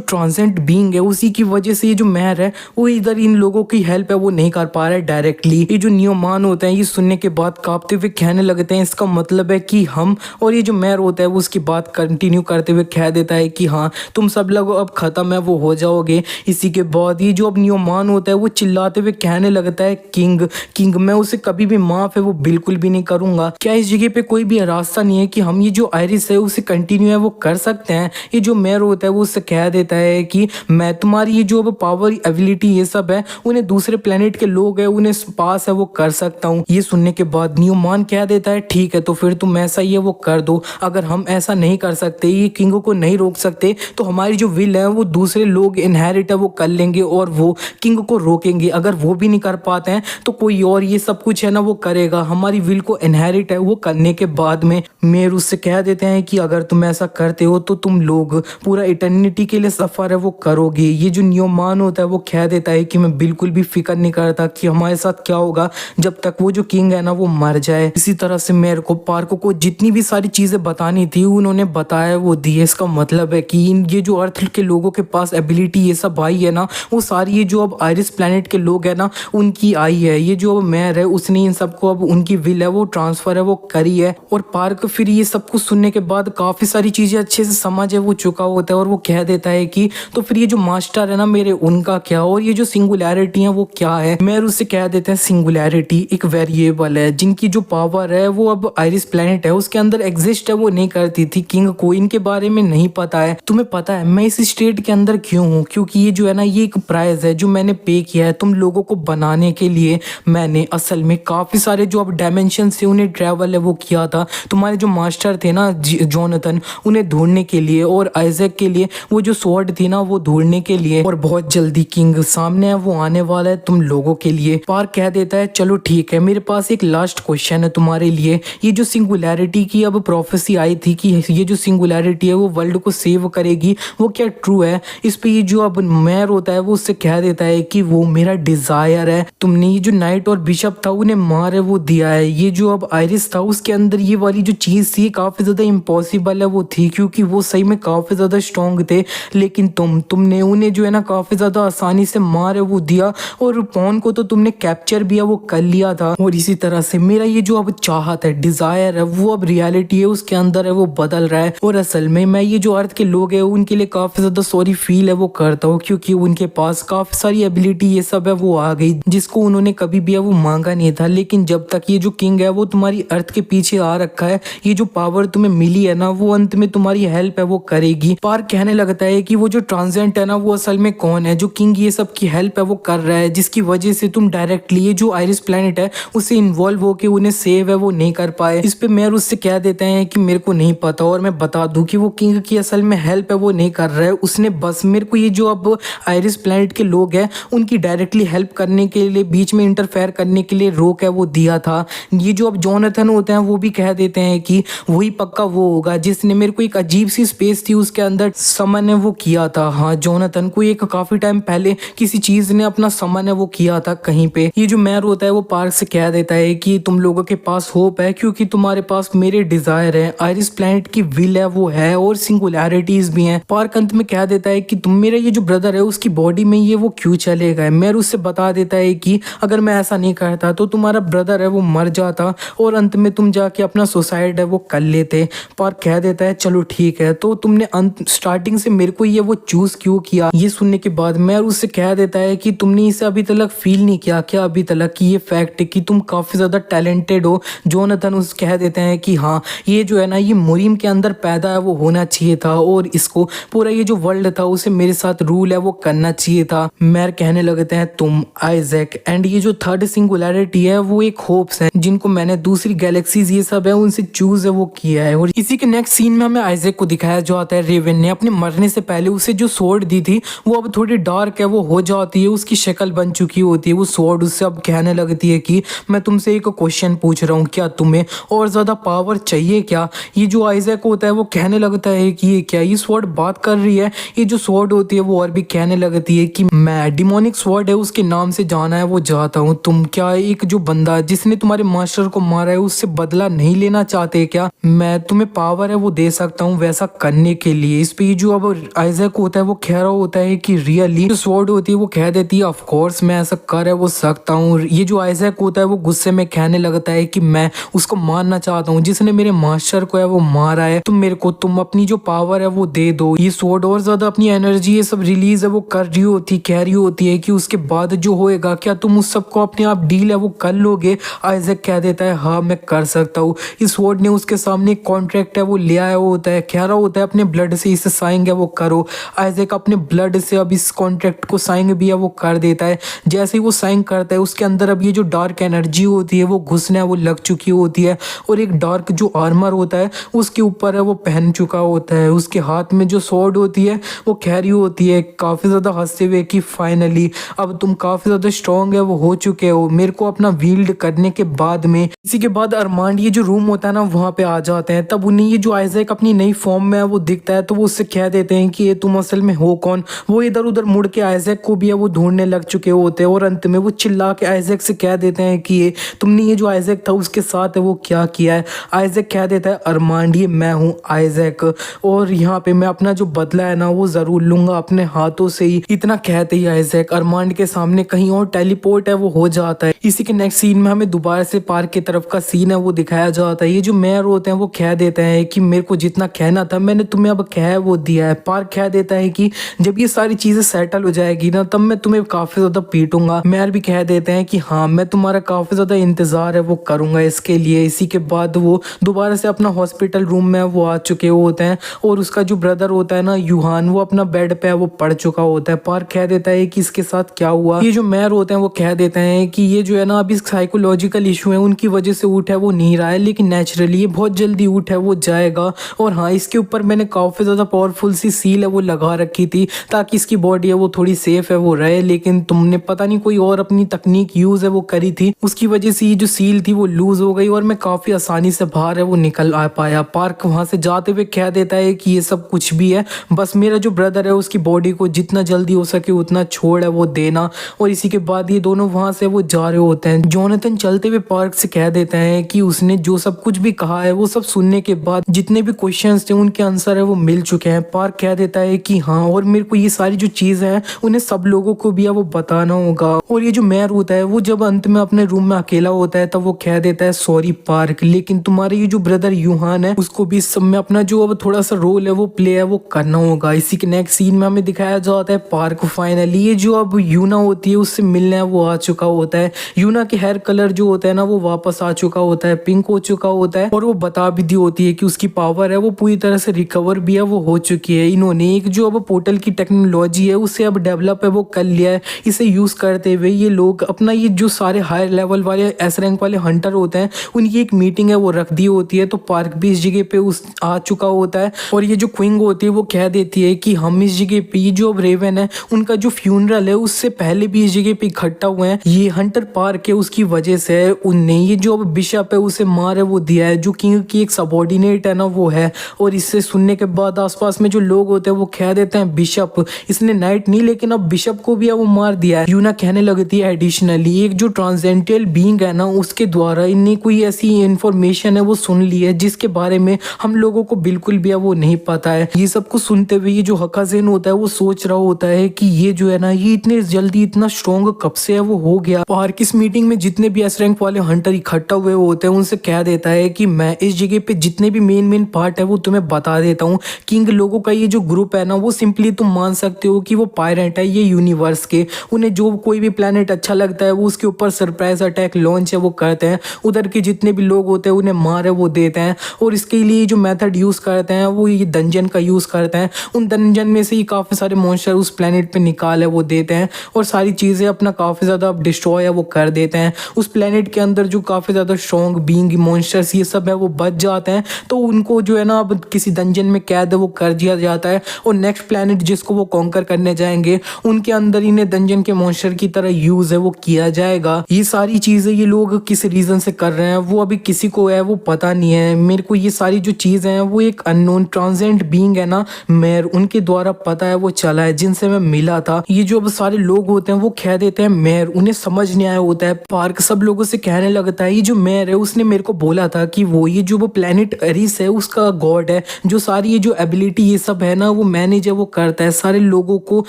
ट्रांसेंट बीइंग है उसी की वजह से ये जो मेयर है वो इधर इन लोगों की हेल्प है वो नहीं कर पा रहा है डायरेक्टली। ये जो न्यूमान होते हैं ये सुनने के बाद कांपते हुए कहने लगते हैं इसका मतलब है कि हम, और ये जो मेयर होता है वो उसकी बात कंटिन्यू करते हुए कह देता है कि हाँ तुम सब लोग अब खत्म है वो हो जाओगे। इसी के बाद ये जो अब न्यूमान होता है वो चिल्लाते हुए कहने लगता है किंग किंग मैं उसे कभी भी माफ है वो बिल्कुल भी नहीं करूंगा। क्या इस जगह पे कोई भी रास्ता नहीं है कि हम ये जो आयरिस है उसे कंटिन्यू है वो कर सकते हैं। ये जो मेयर होता है वो उससे कह देता है कि मैं तुम्हारी ये जो अब पावर एबिलिटी ये सब है उन्हें दूसरे प्लेनेट के लोग है उन्हें पास है वो कर सकता हूँ। ये सुनने के बाद न्यूमान कह देता है ठीक है तो फिर तुम ऐसा ही है वो कर दो, अगर हम ऐसा नहीं कर सकते ये किंग को नहीं रोक सकते तो हमारी जो विल है वो दूसरे लोग इनहेरिट है वो कर लेंगे और वो किंग को रोकेंगे। अगर वो भी नहीं कर पाते हैं तो कोई और ये सब कुछ है ना वो करेगा, हमारी विल को इनहेरिट है वो करने के बाद में मेयर उससे कह देते हैं कि अगर तुम ऐसा करते हो तो तुम लोग पूरा इटर्निटी के लिए सफर है वो करोगे। ये जो न्यूमान होता है वो कह देता है कि मैं बिल्कुल भी फिक्र नहीं करता कि हमारे साथ क्या होगा जब तक वो जो किंग है ना वो मर जाए। इसी तरह से मेयर को पार्को को जितनी भी सारी चीजें बतानी थी उन्होंने बताया वो दिए। इसका मतलब है कि ये जो अर्थ के लोगों के पास एबिलिटी ये सब आई है ना वो सारी ये जो अब आयरिस प्लेनेट के लोग है ना उनकी आई है। ये जो अब मेयर है उसने इन सबको अब उनकी विल है वो ट्रांसफर है वो करी है। और पार्क फिर ये सब कुछ सुनने के बाद काफी सारी चीजें अच्छे से समझ है वो चुका होता है और वो कह देता है कि तो फिर ये जो मास्टर है ना मेरे उनका क्या, और ये जो सिंगुलैरिटी है वो क्या है। मेयर उससे कह देते हैं सिंगुलैरिटी एक वेरिएबल है जिनकी जो पावर है वो अब आयरिस प्लेनेट है उसके अंदर एग्जिस्ट है वो नहीं करती थी। किंग को इनके बारे में नहीं पता है। तुम्हें पता है मैं इस स्टेट के अंदर क्यों हूँ, क्योंकि ये जो है ना ये एक प्राइज है जो मैंने पे किया है तुम लोगों को बनाने के लिए। मैंने असल में काफी सारे जो अब डायमेंशन से उन्हें ट्रैवल है वो किया था, तुम्हारे जो मास्टर थे ना जोनाथन उन्हें ढूंढने के लिए, और आइजैक के लिए वो जो स्वॉर्ड थी ना वो ढूंढने के लिए, और बहुत जल्दी किंग सामने है वो आने वाला है तुम लोगों के लिए। पार्क कह देता है चलो ठीक है मेरे पास एक लास्ट क्वेश्चन है तुम्हारे लिए। ये जो सिंगुलैरिटी की अब प्रोफेसी आई थी कि ये जो सिंगुलैरिटी है वो वर्ल्ड को सेव करेगी वो क्या ट्रू है। इस पे ये जो अब मेयर होता है वो उससे कह देता है कि वो मेरा डिजायर है, तुमने ये जो नाइट और बिशप था उन्हें मार है वो दिया है। ये जो अब आयरिस था उसके अंदर ये वाली जो चीज थी काफी ज्यादा इम्पॉसिबल है वो थी क्योंकि वो सही में काफी ज्यादा स्ट्रॉन्ग थे, लेकिन तुमने उन्हें जो है ना काफी ज्यादा आसानी से मार है वो दिया, और पॉन को तो तुमने कैप्चर भी है वो कर लिया था। और इसी तरह से मेरा ये जो अब चाहत है डिजायर है वो अब रियलिटी है उसके अंदर है वो बदल रहा है। और असल में मैं ये जो अर्थ के लोग है उनके लिए काफी ज्यादा सॉरी फील है वो करता हूँ क्योंकि उनके पास काफी सारी एबिलिटी ये सब है वो आ गई जिसको उन्होंने कभी भी है वो मांगा नहीं था। लेकिन जब तक ये जो किंग है वो तुम्हारी अर्थ के पीछे आ रखा है, ये जो पावर तुम्हें मिली है ना वो अंत में तुम्हारी हेल्प है वो करेगी। पार्क कहने लगता है कि वो जो ट्रांसेंट है ना वो असल में कौन है जो किंग ये सब की हेल्प है वो कर रहा है, जिसकी वजह से तुम डायरेक्टली ये जो आयरिस प्लेनेट है उससे इन्वॉल्व होके उन्हें सेव है वो नहीं कर पाए। इस पे मेयर उससे कह देते हैं कि मेरे को नहीं पता और मैं बता दूं कि वो किंग की असल में हेल्प है वो नहीं कर रहा है, उसने बस मेरे को ये जो जो अब आयरिस प्लैनेट के लोग हैं उनकी डायरेक्टली हेल्प करने के लिए, बीच में इंटरफेयर करने के लिए रोक है वो दिया था। ये जो अब जोनाथन होते हैं वो भी कह देते हैं कि वही पक्का वो होगा जिसने मेरे को एक अजीब सी स्पेस थी उसके अंदर समन है वो किया था। हाँ, जोनाथन को एक काफी टाइम पहले किसी चीज ने अपना समन है वो किया था कहीं पे। ये जो मैर होता है वो पार्क से कह देता है कि तुम लोगों के पास होप है क्योंकि तुम्हारे पास मेरे डिजायर है, आयरिस प्लैनेट की विल है वो है और सिंगुलैरिटीज भी हैं। पार्क अंत में कह देता है कि तुम मेरा ये जो ब्रदर है उसकी बॉडी में ये वो क्यों चलेगा। मैर उससे बता देता है कि अगर मैं ऐसा नहीं करता तो तुम्हारा ब्रदर है वो मर जाता और अंत में तुम जाके अपना सुसाइड है वो कर लेते। पार्क कह देता है चलो ठीक है, तो तुमने अंत स्टार्टिंग से मेरे को ये वो चूज क्यों किया। ये सुनने के बाद मैर उससे कह देता है कि तुमने इसे अभी तक फील नहीं किया क्या अभी तक कि ये फैक्ट है कि तुम काफी ज्यादा टैलेंटेड हो। जोनाथन उस कह देते हैं कि हाँ, ये जो है ना ये मुरीम के अंदर पैदा है वो होना चाहिए था और इसको पूरा ये जो वर्ल्ड था उसे मेरे साथ रूल है वो करना चाहिए था। मैर कहने लगते हैं तुम आइजैक एंड ये जो थर्ड सिंगुलैरिटी है वो एक होप्स है जिनको मैंने दूसरी गैलेक्सीज ये सब है उनसे चूज है वो किया है। और इसी के नेक्स्ट सीन में हमें आइजैक को दिखाया जाता है रेवन ने अपने मरने से पहले उसे जो स्वॉर्ड दी थी वो अब थोड़ी डार्क है वो हो जाती है, उसकी शक्ल बन चुकी होती है वो स्वॉर्ड। उससे अब कहने लगती है कि मैं तुमसे एक क्वेश्चन पूछ रहा हूँ, क्या तुम्हें और ज्यादा पावर चाहिए क्या। ये जो आइजैक होता है वो कहने लगता है कि ये क्या, ये स्वॉर्ड बात कर रही है। ये जो स्वॉर्ड होती है वो और भी कहने लगती है कि मैं डिमोनिक स्वॉर्ड है उसके नाम से जाना है वो जाता हूँ। तुम क्या एक जो बंदा जिसने तुम्हारे मास्टर को मारा है उससे बदला नहीं लेना चाहते क्या। मैं तुम्हें पावर है वो दे सकता हूँ वैसा करने के लिए। इस पे जो अब आइजैक होता है वो कह रहा होता है कि रियली। जो स्वॉर्ड होती है वो कह देती है ऑफ कोर्स मैं ऐसा कर है वो सकता हूँ। ये जो आइजैक होता है वो गुस्से में कहने लगता है कि मैं उसको मारना चाहता हूँ जिसने मेरे मास्टर को है वो मारा है। तुम मेरे को तुम अपनी जो पावर है वो दे दो। ये स्वॉर्ड और ज्यादा अपनी एनर्जी ये सब रिलीज है वो कर रही होती, कह रही होती है कि उसके बाद जो होएगा क्या तुम उस सबको अपने आप डील है वो कर लोगे। आइजैक कह देता है हाँ मैं कर सकता हूँ। इस स्वॉर्ड ने उसके सामने एक कॉन्ट्रैक्ट है वो ले आया होता है, कह रहा होता है अपने ब्लड से इसे साइन है वो करो। आइजैक अपने ब्लड से अब इस कॉन्ट्रैक्ट को साइन भी है वो कर देता है। जैसे ही वो साइन करता है उसके अंदर अब ये जो डार्क एनर्जी होती है वो घुसने वो लग चुकी होती है और एक डार्क जो आर्मर होता है उसके ऊपर है वो पहन चुका होता है। उसके हाथ में जो स्वॉर्ड होती है वो कह रही होती है काफी ज्यादा हंसते हुए कि फाइनली अब तुम काफी ज्यादा स्ट्रॉन्ग है वो हो चुके हो मेरे को अपना वील्ड करने के बाद में। इसी के बाद अरमांड ये जो रूम होता है ना वहां पे आ जाते हैं। तब उन्हें ये जो आइजैक अपनी नई फॉर्म में है वो दिखता है तो वो उससे कह देते हैं कि ये तुम असल में हो कौन। वो इधर उधर मुड़ के आइजैक को भी है वो ढूंढने लग चुके होते हैं और अंत में वो चिल्ला के आइजैक से कह देते हैं कि ये तुमने ये जो आइजैक था उसके साथ है वो क्या किया है। आइजैक कह देता है अरमांड ये मैं हूँ आइजैक और यहाँ पे मैं अपना जो बदला है ना वो जरूर लूंगा अपने हाथों से ही। इतना कहते ही आइजैक अरमांड के सामने कहीं और टेलीपोर्ट है वो हो जाता है। इसी के नेक्स्ट सीन में हमें दोबारा से पार्क की तरफ का सीन है वो दिखाया जाता है। ये जो मेयर होते हैं वो कह देते हैं कि मेरे को जितना कहना था मैंने तुम्हें अब कह वो दिया है। पार्क कह देता है कि जब ये सारी चीजें सेटल हो जाएगी ना तब मैं तुम्हें काफी ज्यादा पीटूंगा। मेयर भी कह देते हैं कि हाँ मैं तुम्हारा काफी ज्यादा इंतजार है वो करूंगा इसके लिए। इसी के बाद वो दोबारा से अपना हॉस्पिटल रूम में वो आ चुके होते हैं और उसका जो ब्रदर होता है ना यूहान वो अपना बेड पे वो पड़ चुका होता है। पार्क कह देता है कि इसके साथ क्या हुआ। ये जो मेयर होते हैं वो कह देते हैं कि ये जो है ना अभी साइकोलॉजिकल इशू है उनकी वजह से उठ है वो नहीं रहा है लेकिन नेचुरली ये बहुत जल्दी उठ है वो जाएगा। और हाँ इसके ऊपर मैंने काफी ज्यादा पावरफुल सी सील है वो लगा रखी थी ताकि इसकी बॉडी है वो थोड़ी सेफ है वो रहे, लेकिन तुमने पता नहीं कोई और अपनी तकनीक यूज है वो करी थी उसकी वजह से ये जो सील थी वो लूज हो गई और मैं काफी आसानी से बाहर है वो निकल आ पाया। पार्क वहां से जाते हुए कह देता है कि ये सब कुछ भी है, बस मेरा जो ब्रदर है उसकी बॉडी को जितना जल्दी हो सके उतना छोड़ है वो देना। और इसी के बाद ये दोनों वहां से वो जा रहे होते हैं। जोनाथन चलते हुए पार्क से कह देता है कि उसने जो सब कुछ भी कहा है वो सब सुनने के बाद जितने भी क्वेश्चंस थे उनके आंसर है वो मिल चुके हैं। पार्क कह देता है कि हाँ और मेरे को ये सारी जो चीजें हैं उन्हें सब लोगों को भी वो बताना होगा। और ये जो मेयर होता है वो जब अंत में अपने रूम में अकेला होता है तब वो कह देता है सॉरी पार्क, लेकिन तुम्हारे ये जो ब्रदर यूहान है उसको भी इस सब में अपना जो अब थोड़ा सा रोल है वो प्ले है वो करना होगा। इसी के नेक्स्ट सीन में हमें दिखाया जाता है पार्क को फाइनली ये जो अब यूना होती है उससे मिलने वो आ चुका होता है। यूना के हेयर कलर जो होता है ना वो वापस आ चुका होता है, पिंक हो चुका होता है और वो बता भी दी होती है कि उसकी पावर है वो पूरी तरह से रिकवर भी है वो हो चुकी है। इन्होंने एक जो अब पोर्टल की टेक्नोलॉजी है उससे अब डेवलप है वो कर लिया है। इसे यूज करते हुए ये लोग अपना ये जो सारे हाई लेवल वाले एस रैंक वाले हंटर होते हैं उनकी एक मीटिंग है वो रख दी होती है। तो पार्क भी इस जगह पे उस आ चुका होता है और ये जो क्विंग होती है वो कह देती है कि हम इस जगह पे ये जो अब रेवन है उनका जो फ्यूनरल है उससे पहले भी इस जगह पे इकट्ठा हुए हैं। ये हंटर पार्क है, उसकी वजह से उनने ये जो अब बिशप है उसे मार है वो दिया है, जो किंग की एक सबॉर्डिनेट है ना वो है। और इससे सुनने के बाद आसपास में जो लोग होते हैं वो कह देते हैं बिशप इसने नाइट नहीं लेकिन अब बिशप को भी वो मार दिया है। यूना कहने लगती है एडिशनली एक जो ट्रांसेंडेंटल बीइंग है ना उसके द्वारा इन्हें कोई ऐसी इंफॉर्मेशन है वो सुन ली है जिसके बारे में हम लोगों को बिल्कुल भी वो नहीं पता है। ये सब कुछ सुनते हुए ये जो हकाजेन होता है वो सोच रहा होता है कि ये जो है ना ये इतने जल्दी इतना स्ट्रॉन्ग कब से है वो हो गया। पार्क इस मीटिंग में जितने भी एस रैंक वाले हंटर इकट्ठा हुए होते हैं उनसे कह देता है कि मैं इस जगह पे जितने भी मेन पार्ट है वो तुम्हें बता देता हूँ। किंग लोगों का ये जो ग्रुप है ना वो सिंपली तुम मान सकते हो कि वो पायरेट है ये यूनिवर्स के। उन्हें जो कोई भी प्लेनेट अच्छा लगता है वो उसके ऊपर सरप्राइज अटैक लॉन्च है वो करते हैं। उधर के जितने भी लोग होते हैं उन्हें मार है वो देते हैं और इसके लिए जो मेथड यूज करते हैं वो ये डंजन का यूज करते हैं। उन डंजन में से ही काफी सारे मॉन्स्टर उस प्लेनेट पे निकाल है वो देते हैं और सारी चीजें अपना काफी ज्यादा डिस्ट्रॉय है वो कर देते हैं। उस प्लेनेट के अंदर जो काफी ज्यादा स्ट्रॉन्ग बीइंग मॉन्स्टर्स ये सब है वो बच जाते हैं, तो उनको जो है ना अब किसी डंजन में कैद है वो कर दिया जाता है और नेक्स्ट प्लेनेट जिसको वो कॉन्कर करने जाएंगे उनके अंदर इन्हें डंजन के मॉन्स्टर की तरह यूज है वो किया जाएगा। ये सारी चीजें ये लोग किस रीजन से कर रहे हैं वो अभी किसी को है वो पता नहीं है। मेरे को ये सारी जो चीजें हैं वो एक अननोन ट्रांसेंडेंट बीइंग है ना मेयर उनके द्वारा पता है वो चला है जिनसे मैं मिला था। ये जो अब सारे लोग होते हैं वो कह देते हैं मेयर उन्हें समझ नहीं आया होता है। पार्क सब लोगों से कहने लगता है ये जो मेयर है उसने मेरे को बोला था कि वो ये जो वो प्लेनेट अरिस है उसका गॉड है, जो सारी ये जो एबिलिटी ये सब है ना वो मैनेज है वो करता है, सारे लोगों को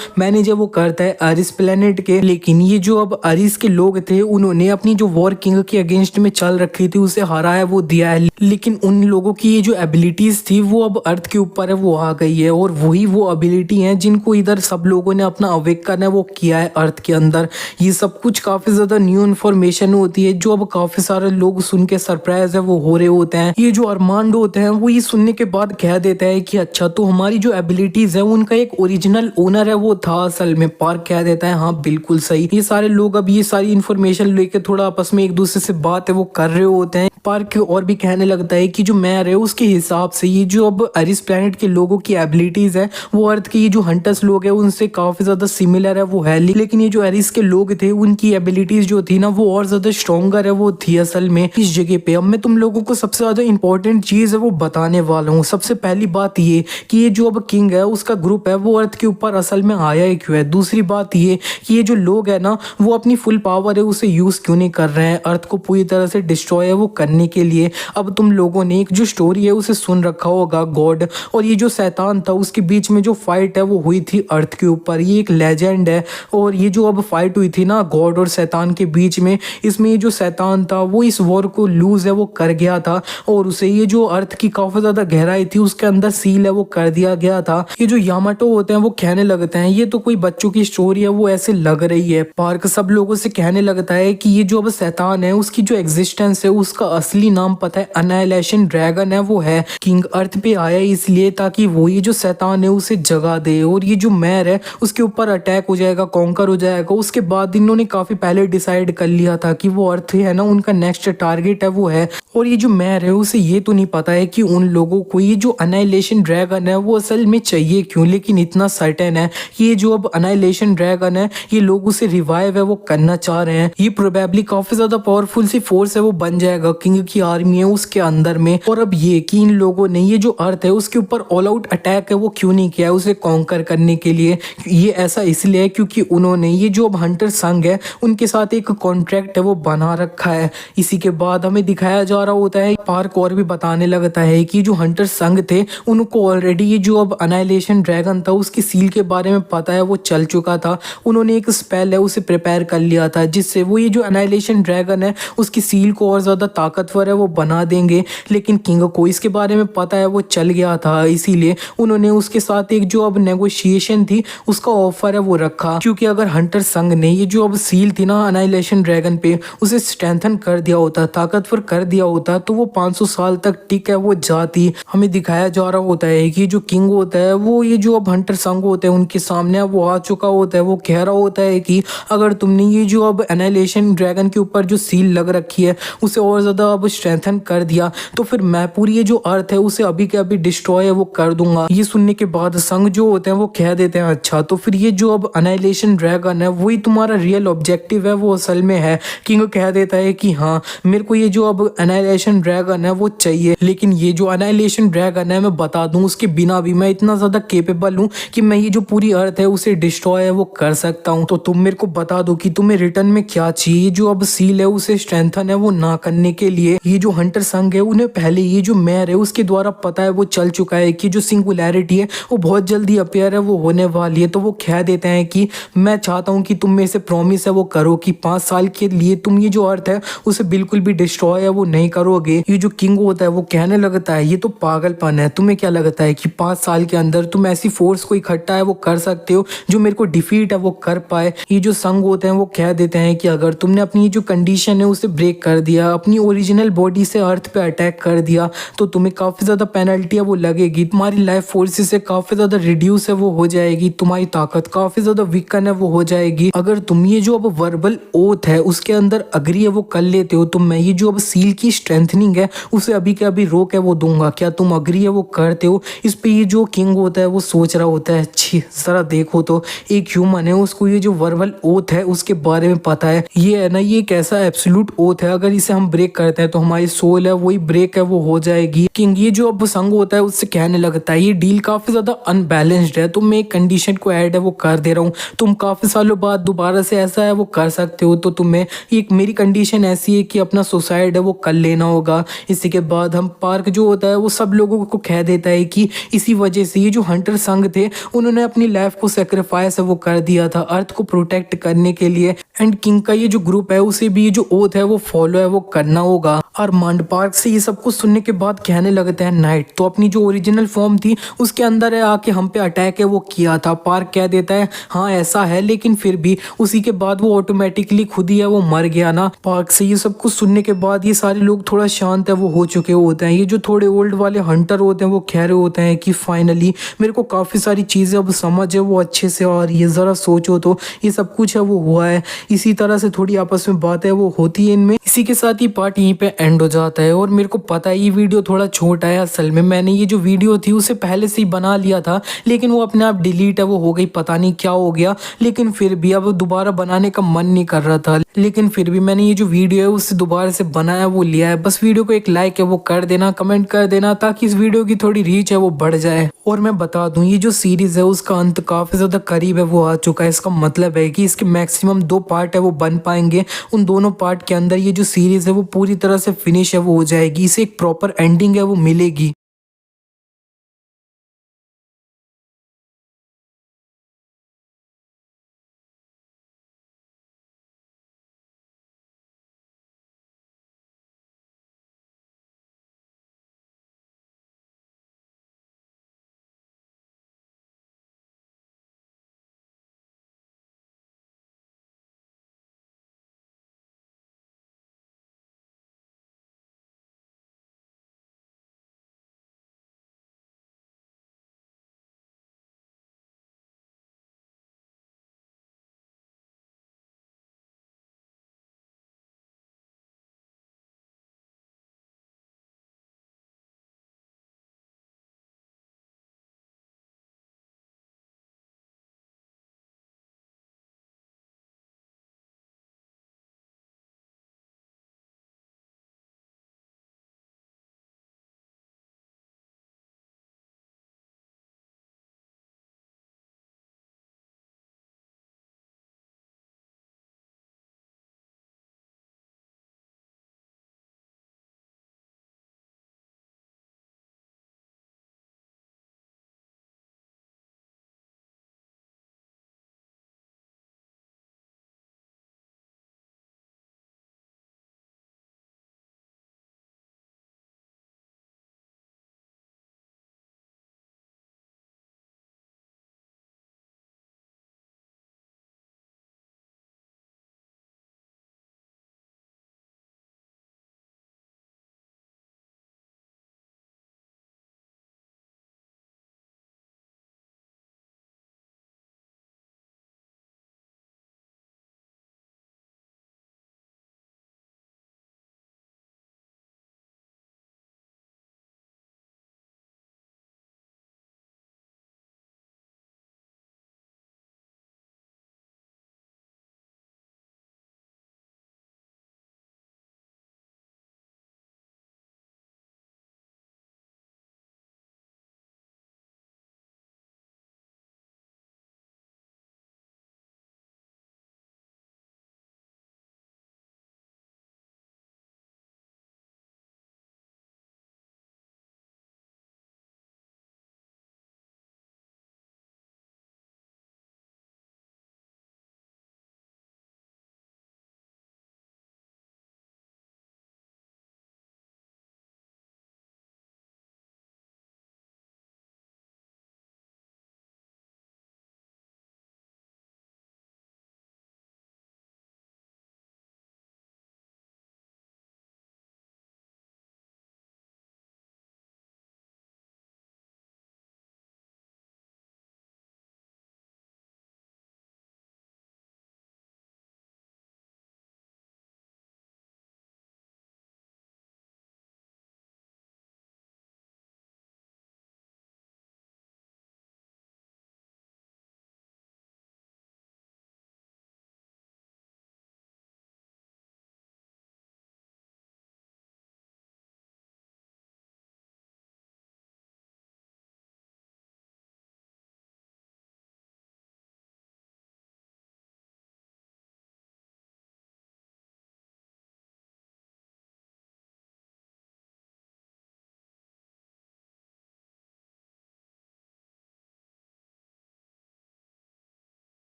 मैनेज है वो करता है अरिस प्लेनेट के। लेकिन ये जो अब अरिस के लोग थे उन्होंने अपनी जो वॉर किंग के अगेंस्ट में चल रखी थी उसे हराया वो दिया है, लेकिन उन लोगों की ये जो एबिलिटीज थी वो अब अर्थ के ऊपर है वो आ गई है और वही वो एबिलिटी है जिनको इधर सब लोगों ने अपना अवेकन है वो किया है अर्थ के अंदर। ये सब कुछ काफी ज्यादा न्यू इन्फॉर्मेशन होती है जो अब काफी सारे लोग सुन के सरप्राइज है वो हो रहे होते हैं। ये जो अरमांडो होते हैं वो ये सुनने के बाद कह देता है कि अच्छा तो हमारी जो एबिलिटीज है उनका एक ओरिजिनल ओनर है वो था असल में। पार्क कह देता है हाँ बिल्कुल सही। ये सारे लोग अब ये सारी इन्फॉर्मेशन लेके थोड़ा आपस में एक दूसरे से बात है वो कर रहे होते हैं। पार्क और भी कहने लगता है कि जो मेयर है उसके हिसाब से ये जो अब अरिस प्लेनेट के लोगों की एबिलिटीज है वो अर्थ के ये जो हंटर्स लोग हैं उनसे काफी ज्यादा सिमिलर है वो है, लेकिन ये जो अरिस के लोग थे उनकी एबिलिटीज जो थी ना वो और ज्यादा स्ट्रॉन्गर है वो थी असल में इस जगह पे। अब मैं तुम लोगों को सबसे ज्यादा इंपॉर्टेंट चीज है वो बताने वाला हूँ। सबसे पहली बात ये कि ये जो अब किंग है उसका ग्रुप है वो अर्थ के ऊपर असल में आया ही क्यों है। दूसरी बात ये कि ये जो लोग है ना वो अपनी फुल पावर है उसे यूज क्यों नहीं कर रहे हैं अर्थ को पूरी तरह से डिस्ट्रॉय है वो करने के लिए। अब तुम लोगों ने एक जो स्टोरी है उसे सुन रखा होगा गॉड और ये जो शैतान था उसके बीच में जो फाइट है वो हुई थी अर्थ के ऊपर, ये एक लेजेंड है। और ये जो अब फाइट हुई थी ना गॉड और शैतान के बीच में, इसमें ये जो शैतान था वो इस वॉर को लूज है वो कर गया था और उसे ये जो अर्थ की काफी ज्यादा गहराई थी उसके अंदर सील है वो कर दिया गया था। ये जो यामाटो होते हैं वो कहने लगते हैं ये तो कोई बच्चों की स्टोरी है वो ऐसे लग रही है। पार्क सब लोगों से कहने लगता है कि ये जो अब शैतान है उसकी जो एग्जिस्टेंस है उसका असली नाम पता है अनाइलेशन ड्रैगन है वो है। किंग अर्थ पे आया इसलिए ताकि वो ये जो शैतान है उसे जगा दे और ये जो मेयर है उसके ऊपर अटैक हो जाएगा, कॉन्कर हो जाएगा। उसके बाद इन्होंने काफी पहले डिसाइड कर लिया था कि वो अर्थ है ना उनका नेक्स्ट टारगेट है वो है। और ये जो मेयर है उसे ये तो नहीं पता है कि उन लोगों को ये जो अनाइलेशन ड्रैगन है वो असल में चाहिए क्यों, लेकिन इतना सर्टेन है कि ये जो अब अनाइलेशन ड्रैगन है ये लोग उसे रिवाइव है वो करना चाह रहे हैं। ये प्रोबेबली काफी ज्यादा पावरफुल सी फोर्स है वो बन जाएगा किंग की आर्मी है उसके अंदर में। और अब ये कि इन लोगों ने ये जो अर्थ है उसके ऊपर ऑल आउट अटैक है वो क्यों नहीं किया है उसे कॉन्कर करने के लिए। ये ऐसा इसलिए है क्योंकि उन्होंने ये जो अब हंटर संघ है उनके साथ एक कॉन्ट्रैक्ट है वो बना रखा है। इसी के बाद हमें दिखाया जा रहा होता है, पार्क और भी बताने लगता है कि जो हंटर संघ थे उनको ऑलरेडी ये जो अब अनाइलेशन ड्रैगन था उसकी सील के बारे में पता है वो चल चुका था। उन्होंने एक स्पेल है उसे प्रिपेयर कर लिया था जिससे वो ये जो अनाइलेशन ड्रैगन है उसकी सील को और ज्यादा ताकतवर है वो बना देंगे। लेकिन किंग को इसके बारे में पता है वो चल गया था, इसीलिए उन्होंने उसके साथ एक जो अब नेगोशिएशन थी उसका ऑफर है वो रखा। क्योंकि अगर हंटर संघ ने ये जो अब सील थी ना अनाइलेशन ड्रैगन पे उसे स्ट्रेंथन कर दिया होता, ताकतवर कर दिया होता, तो वो 500 साल तक टिक है वो जाती। हमें दिखाया जा रहा होता है कि जो किंग होता है वो ये जो अब हंटर संघ होते हैं उनके सामने वो आ चुका होता है। वो कह रहा होता है कि अगर तुमने ये जो अब एनाइलेशन ड्रैगन के ऊपर जो सील लग रखी है उसे और ज्यादा अब स्ट्रेंथन कर दिया तो फिर मैं पूरी ये जो अर्थ है उसे अभी के अभी डिस्ट्रॉय है वो कर दूंगा। ये सुनने के बाद संघ जो होते हैं हैं वो कह देते हैं अच्छा तो फिर ये जो अब अनाइलेशन ड्रैगन है वही तुम्हारा रियल ऑब्जेक्टिव है, वो असल में है। किंग कह देता है कि हाँ मेरे को ये जो अब अनाइलेशन ड्रैगन है वो चाहिए, लेकिन ये जो अनाइलेशन ड्रैगन है मैं बता दूं उसके बिना भी मैं इतना ज्यादा केपेबल हूँ कि मैं ये जो पूरी अर्थ है उसे डिस्ट्रॉय है वो कर सकता हूँ। तो तुम मेरे को बता दो कि तुम्हें रिटर्न में क्या चाहिए। जो अब सील है उसे स्ट्रेंथन है वो ना करने के लिए ये जो हंटर संघ है उन्हें पहले ये जो मेयर है उसके द्वारा पता है, वो चल चुका है कि जो सिंगुलैरिटी है वो बहुत जल्दी अपेयर है वो होने वाली है। तो वो कह देते हैं कि मैं चाहता हूँ कि तुम मेरे से प्रॉमिस है वो करो कि 5 साल के लिए तुम ये जो अर्थ है उसे बिल्कुल भी डिस्ट्रॉय है वो नहीं करोगे। ये जो किंग होता है वो कहने लगता है ये तो पागलपन है, तुम्हें क्या लगता है कि 5 साल के अंदर तुम ऐसी फोर्स को इकट्ठा है वो कर सकते हो जो मेरे को डिफीट है वो कर पाए। ये जो संघ होते हैं वो कह देते हैं कि अगर तुमने अपनी जो कंडीशन है उसे ब्रेक कर दिया, अपनी ओरिजिनल बॉडी से अर्थ पे अटैक कर दिया, तो तुम्हें काफी ज्यादा पेनल्टी है वो लगेगी, तुम्हारी लाइफ फोर्सेस से काफी ज्यादा रिड्यूस है वो हो जाएगी, तुम्हारी ताकत काफी ज्यादा वीकन है वो हो जाएगी। अगर तुम ये जो अब वर्बल ओथ है उसके अंदर अग्री है वो कर लेते हो तो मैं ये जो अब सील की स्ट्रेंथनिंग है उसे अभी के अभी रोक है वो दूंगा, क्या तुम अग्री है वो करते हो। इस पे ये जो किंग होता है वो सोच रहा होता है अच्छी जरा देखो तो एक ह्यूमन है उसको ये जो वर्बल ओथ है उसके बारे में पता है, ये है ना ये एक ऐसा एब्सोल्यूट ओथ है, अगर इसे हम ब्रेक करते हैं तो हमारी सोल है वही ब्रेक है वो हो जाएगी। किंग ये जो अब संघ होता है उससे कहने लगता है ये डील काफी ज्यादा अनबैलेंस्ड है, तो मैं एक कंडीशन को ऐड है वो कर दे रहा हूँ, तुम काफी सालों बाद दोबारा से ऐसा है वो कर सकते हो, तो तुम्हें एक मेरी कंडीशन ऐसी है कि अपना सुसाइड है वो कर लेना होगा। इसी के बाद हम पार्क जो होता है वो सब लोगों को कह देता है कि इसी वजह से ये जो हंटर संघ थे उन्होंने अपनी लाइफ को सेक्रीफाइस है वो कर दिया था अर्थ को प्रोटेक्ट करने के लिए। एंड किंग का ये जो ग्रुप है उसे भी ये जो ओथ है वो फॉलो है वो करना होगा। अरमांड पार्क से ये सब कुछ सुनने के बाद कहने लगते हैं नाइट तो अपनी जो ओरिजिनल फॉर्म थी उसके अंदर है आके हम पे अटैक है वो किया था। पार्क कह देता है हाँ ऐसा है, लेकिन फिर भी उसी के बाद वो ऑटोमेटिकली खुद ही है वो मर गया ना। पार्क से ये सब कुछ सुनने के बाद ये सारे लोग थोड़ा शांत है वो हो चुके होते हैं। ये जो थोड़े ओल्ड वाले हंटर होते हैं वो कह रहे होते हैं कि फाइनली मेरे को काफी सारी चीजें अब समझ है वो अच्छे से, और ये जरा सोचो तो ये सब कुछ है वो हुआ है। इसी तरह से थोड़ी आपस में बात है वो होती है इनमें। इसी के साथ ही पार्ट यहीं पे एंड हो जाता है। और मेरे को पता है ये वीडियो थोड़ा छोटा है, असल में मैंने ये जो वीडियो थी उसे पहले से ही बना लिया था लेकिन वो अपने आप डिलीट है वो हो गई, पता नहीं क्या हो गया, लेकिन फिर भी अब दोबारा बनाने का मन नहीं कर रहा था, लेकिन फिर भी मैंने ये जो वीडियो है उससे दोबारा से बनाया वो लिया है। बस वीडियो को एक लाइक है वो कर देना, कमेंट कर देना ताकि इस वीडियो की थोड़ी रीच है वो बढ़ जाए। और मैं बता दूं ये जो सीरीज है उसका अंत काफी ज्यादा करीब है वो आ चुका है। इसका मतलब है कि इसके मैक्सिमम 2 पार्ट है वो बन पाएंगे, उन दोनों पार्ट के अंदर ये जो सीरीज है वो पूरी तरह से फिनिश है वो हो जाएगी, इसे एक प्रॉपर एंडिंग है वो मिलेगी।